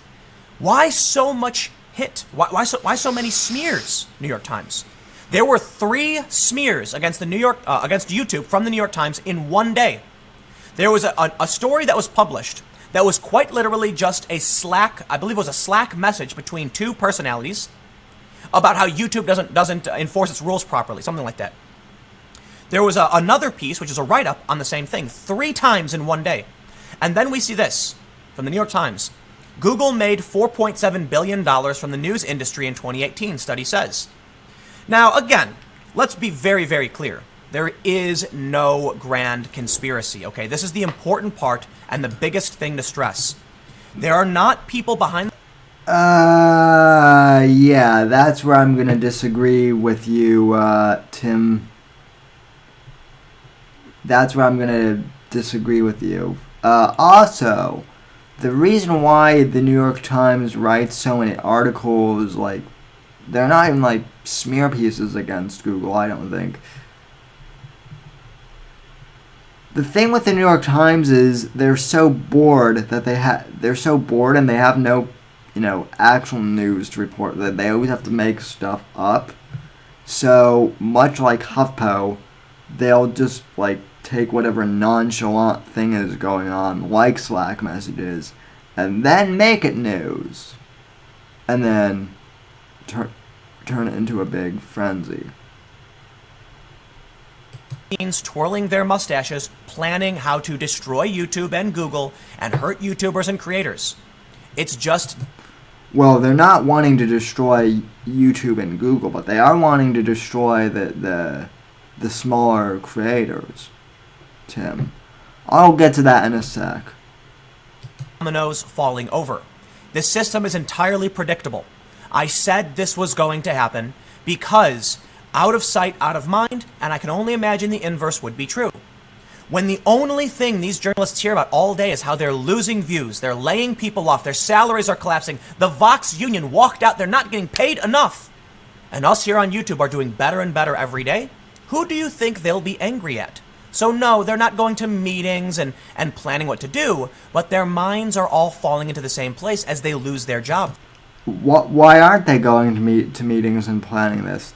Why so much hit? Why so many smears, New York Times? There were 3 smears against against YouTube from the New York Times in one day. There was a story that was published that was quite literally just a Slack, I believe it was a Slack message between 2 personalities about how YouTube doesn't enforce its rules properly, something like that. There was another piece, which is a write-up on the same thing, 3 times in one day. And then we see this from the New York Times. Google made $4.7 billion from the news industry in 2018, study says. Now, again, let's be very, very clear. There is no grand conspiracy, okay? This is the important part and the biggest thing to stress. There are not people behind... Yeah, that's where I'm going to disagree with you, Tim. That's where I'm going to disagree with you. Also, the reason why the New York Times writes so many articles, like, they're not even, like, smear pieces against Google, I don't think. The thing with the New York Times is they're so bored that they're so bored and they have no, actual news to report, that they always have to make stuff up. So, much like HuffPo, they'll just, like, take whatever nonchalant thing is going on, like Slack messages, and then make it news. And then turn it into a big frenzy. Twirling their mustaches, planning how to destroy YouTube and Google and hurt YouTubers and creators. It's just... Well, they're not wanting to destroy YouTube and Google, but they are wanting to destroy the smaller creators, Tim. I'll get to that in a sec. Dominoes falling over. This system is entirely predictable. I said this was going to happen because out of sight, out of mind, and I can only imagine the inverse would be true. When the only thing these journalists hear about all day is how they're losing views, they're laying people off, their salaries are collapsing, the Vox union walked out, they're not getting paid enough, and us here on YouTube are doing better and better every day, who do you think they'll be angry at? So no, they're not going to meetings and planning what to do, but their minds are all falling into the same place as they lose their job. Why aren't they going to meetings and planning this?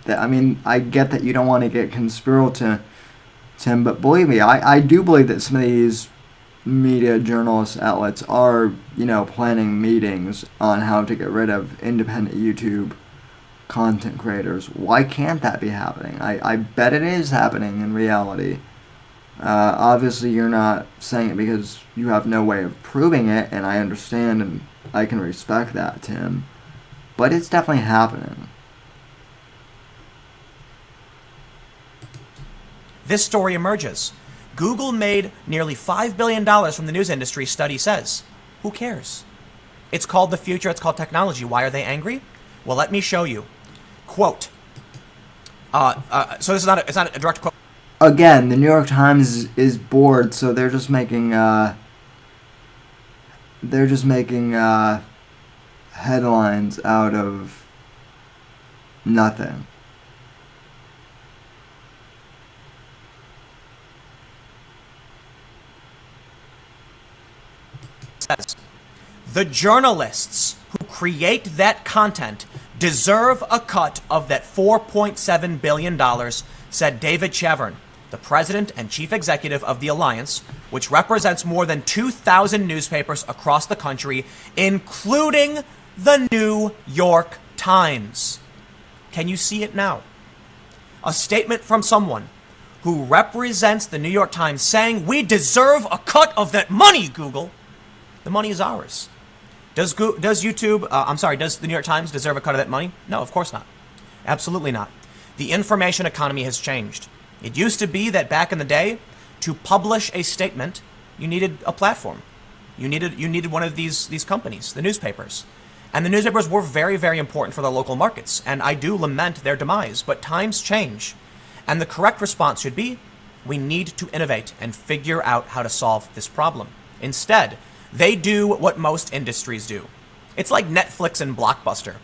I mean, I get that you don't want to get conspiratorial, Tim, but believe me, I do believe that some of these media journalist outlets are, planning meetings on how to get rid of independent YouTube content creators. Why can't that be happening? I bet it is happening in reality. Obviously, you're not saying it because you have no way of proving it, and I understand and I can respect that, Tim. But it's definitely happening. This story emerges. Google made nearly $5 billion from the news industry, study says. Who cares? It's called the future. It's called technology. Why are they angry? Well, let me show you. Quote. So this is not it's not a direct quote. Again, the New York Times is bored, so they're just making headlines out of nothing. Says, the journalists who create that content deserve a cut of that $4.7 billion, said David Chavern, the president and chief executive of the Alliance, which represents more than 2,000 newspapers across the country, including the New York Times. Can you see it now? A statement from someone who represents the New York Times saying, we deserve a cut of that money, Google. The money is ours. Does the New York Times deserve a cut of that money? No, of course not. Absolutely not. The information economy has changed. It used to be that back in the day, to publish a statement, you needed a platform. You needed one of these companies, the newspapers. And the newspapers were very, very important for the local markets. And I do lament their demise, but times change. And the correct response should be, we need to innovate and figure out how to solve this problem. Instead, they do what most industries do. It's like Netflix and Blockbuster.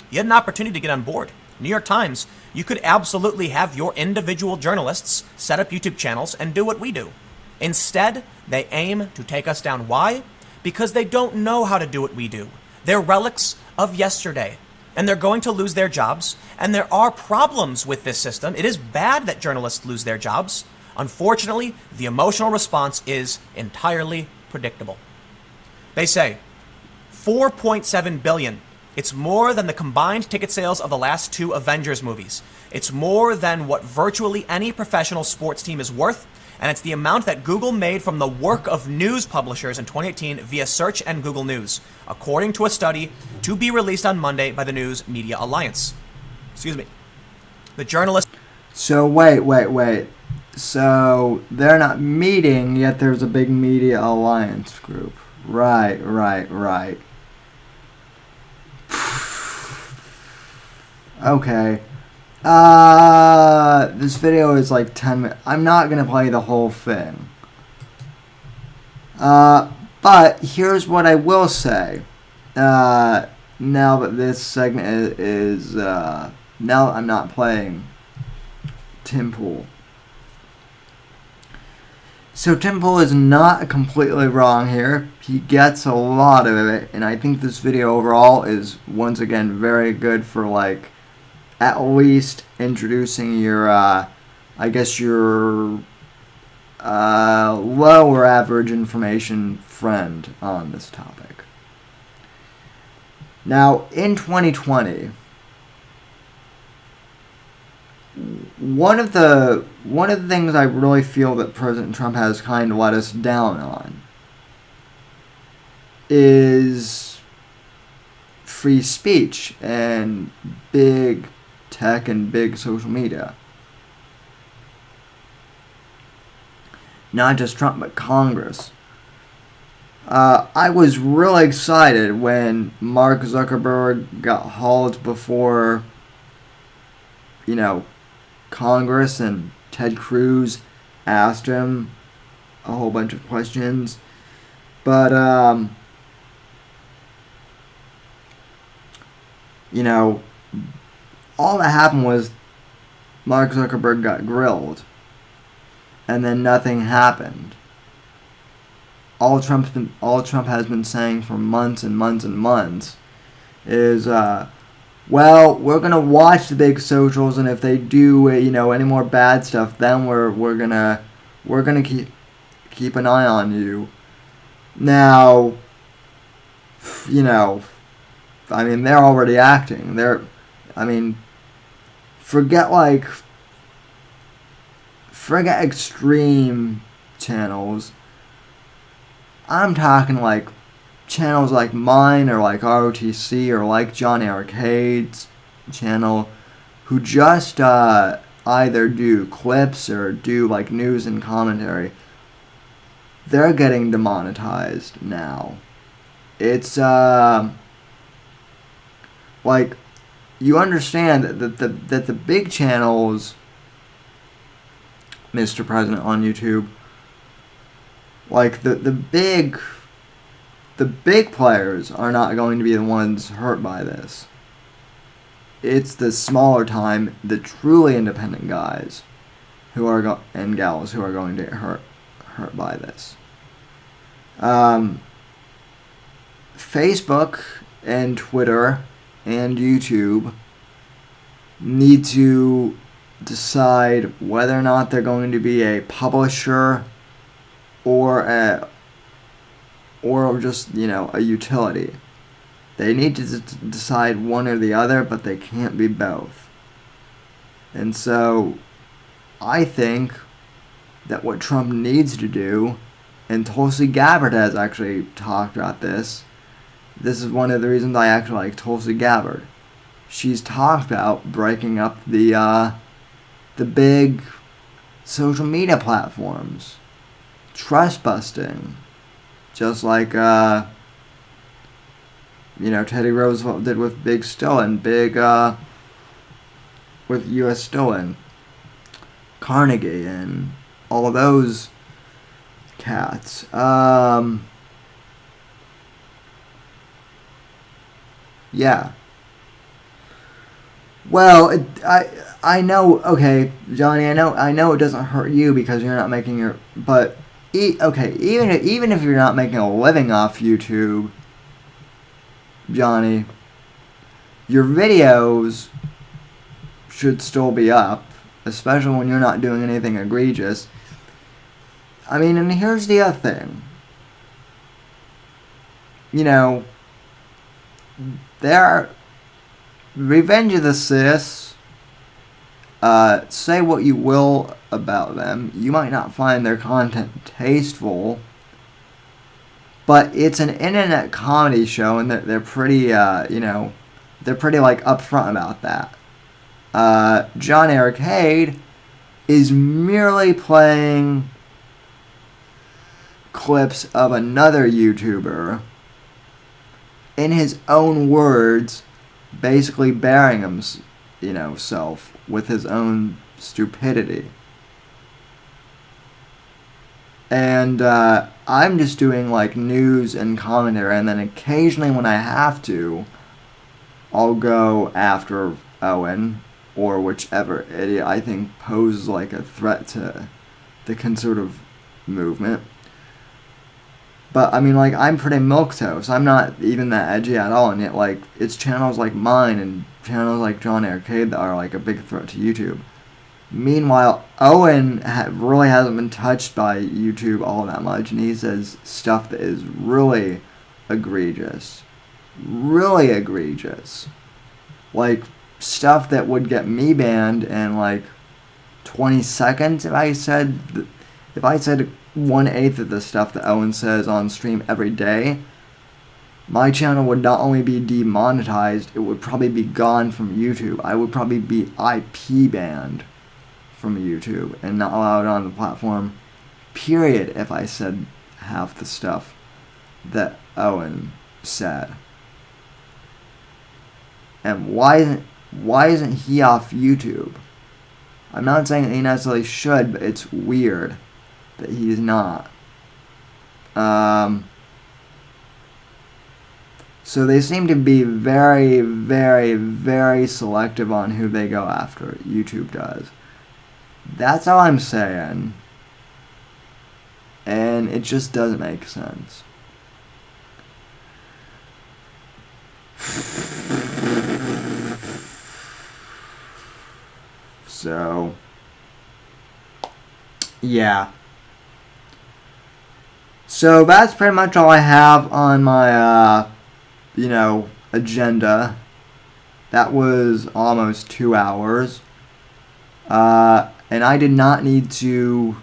You had an opportunity to get on board. New York Times, you could absolutely have your individual journalists set up YouTube channels and do what we do. Instead, they aim to take us down. Why? Because they don't know how to do what we do. They're relics of yesterday, and they're going to lose their jobs, and there are problems with this system. It is bad that journalists lose their jobs. Unfortunately, the emotional response is entirely predictable. They say, 4.7 billion. It's more than the combined ticket sales of the last two Avengers movies. It's more than what virtually any professional sports team is worth, and it's the amount that Google made from the work of news publishers in 2018 via search and Google News, according to a study to be released on Monday by the News Media Alliance. Excuse me. The journalist... So wait. So they're not meeting, yet there's a big media alliance group. Right. Okay. This video is like 10 minutes. I'm not going to play the whole thing. But here's what I will say. Now that this segment is now I'm not playing Tim Pool. So Tim Pool is not completely wrong here. He gets a lot of it, and I think this video overall is once again very good for like at least introducing your your lower average information friend on this topic. Now in 2020, one of the things I really feel that President Trump has kind of let us down on is free speech and big tech and big social media. Not just Trump, but Congress. I was really excited when Mark Zuckerberg got hauled before, Congress, and Ted Cruz asked him a whole bunch of questions. But, all that happened was Mark Zuckerberg got grilled, and then nothing happened. All Trump has been saying for months and months and months is, well, we're gonna watch the big socials, and if they do, any more bad stuff, then we're gonna keep an eye on you. Now, they're already acting. I mean, forget extreme channels. I'm talking like channels like mine or like ROTC or like Johnny Arcade's channel, who just either do clips or do like news and commentary. They're getting demonetized now. It's like, you understand that the big channels, Mr. President, on YouTube, like the big players are not going to be the ones hurt by this. It's the smaller time, the truly independent guys who are and gals who are going to get hurt by this. Facebook and Twitter and YouTube need to decide whether or not they're going to be a publisher or just, a utility. They need to decide one or the other, but they can't be both. And so I think that what Trump needs to do, and Tulsi Gabbard has actually talked about this. This is one of the reasons I actually like Tulsi Gabbard. She's talked about breaking up the big social media platforms, trust busting, just like Teddy Roosevelt did with Big Still and with U.S. Still and Carnegie and all those cats. Yeah. Well, I know. Okay, Johnny. I know it doesn't hurt you because you're not making your. But okay, even if you're not making a living off YouTube, Johnny, your videos should still be up, especially when you're not doing anything egregious. I mean, and here's the other thing. Revenge of the Sis, say what you will about them. You might not find their content tasteful, but it's an internet comedy show, and they're pretty, they're pretty, upfront about that. John Arcade is merely playing clips of another YouTuber in his own words, basically burying himself with his own stupidity. And I'm just doing news and commentary, and then occasionally when I have to, I'll go after Owen or whichever idiot I think poses a threat to the conservative movement. But, I mean, I'm pretty milquetoast. I'm not even that edgy at all, and yet, it's channels like mine and channels like John Arcade that are, a big threat to YouTube. Meanwhile, Owen really hasn't been touched by YouTube all that much, and he says stuff that is really egregious. Really egregious. Stuff that would get me banned in, 20 seconds if I said 1/8 of the stuff that Owen says on stream every day. My channel would not only be demonetized, it would probably be gone from YouTube. I would probably be IP banned from YouTube and not allowed on the platform, period, if I said half the stuff that Owen said. And why isn't he off YouTube? I'm not saying that he necessarily should, but it's weird that he's not. So they seem to be very, very, very selective on who they go after. YouTube does. That's all I'm saying. And it just doesn't make sense. So, yeah. So that's pretty much all I have on my, agenda. That was almost 2 hours. And I did not need to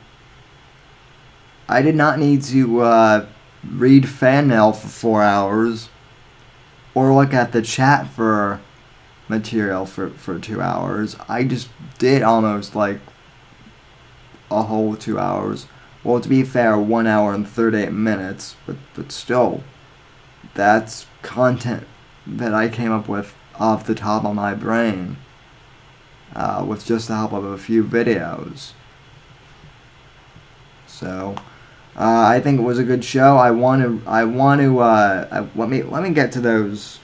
read fan mail for 4 hours or look at the chat for material for 2 hours. I just did almost like a whole 2 hours. Well, to be fair, 1 hour and 38 minutes, but still, that's content that I came up with off the top of my brain, with just the help of a few videos. So, I think it was a good show. Let me get to those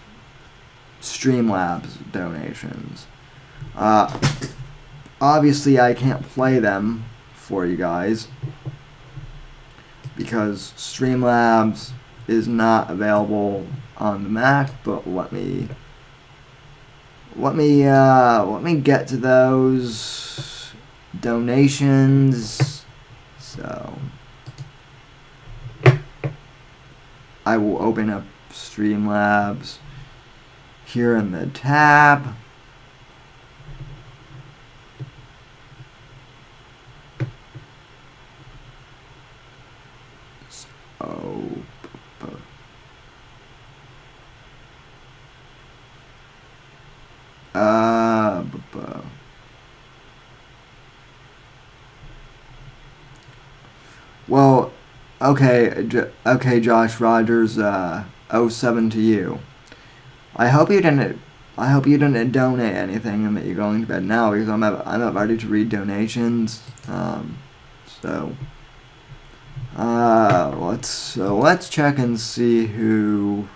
Streamlabs donations. Obviously, I can't play them for you guys because Streamlabs is not available on the Mac. But let me get to those donations. So I will open up Streamlabs here in the tab. Well, okay, Josh Rogers, 07 to you. I hope you didn't donate anything and that you're going to bed now because I'm not ready to read donations. Let's check and see who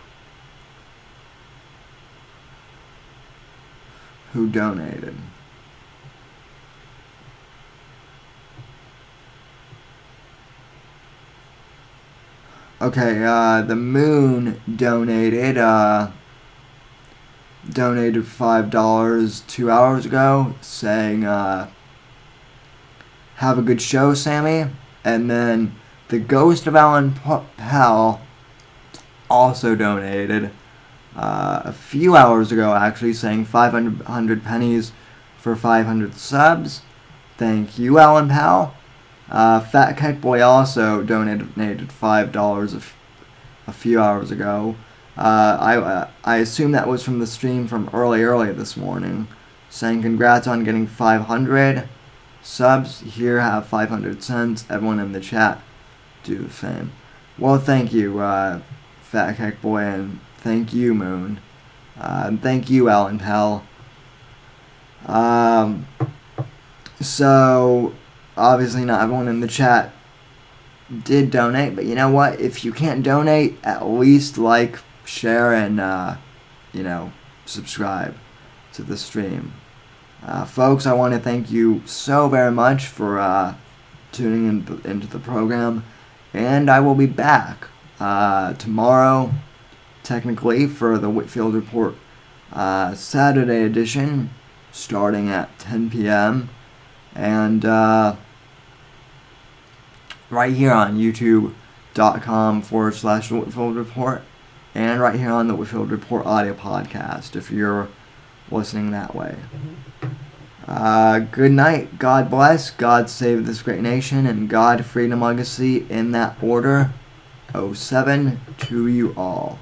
donated. Okay, the Moon donated $5 2 hours ago, saying, have a good show, Sammy. And then the Ghost of Alan Pell also donated a few hours ago, actually, saying 500 pennies for 500 subs. Thank you, Alan Powell. Fat Kite Boy also donated $5 a few hours ago. I assume that was from the stream from early this morning, saying congrats on getting 500 subs. Here, have 500 cents. Everyone in the chat do the same. Well, thank you, Fat Kite Boy, and thank you, Moon. And thank you, Alan Pell. So obviously not everyone in the chat did donate, but you know what? If you can't donate, at least like, share, and subscribe to the stream. Folks, I want to thank you so very much for tuning into the program, and I will be back tomorrow, technically, for the Whitfield Report Saturday edition, starting at 10 p.m. and right here on youtube.com/Whitfield Report, and right here on the Whitfield Report audio podcast if you're listening that way. Good night, God bless, God save this great nation, and God, freedom, legacy, in that order. 07 to you all.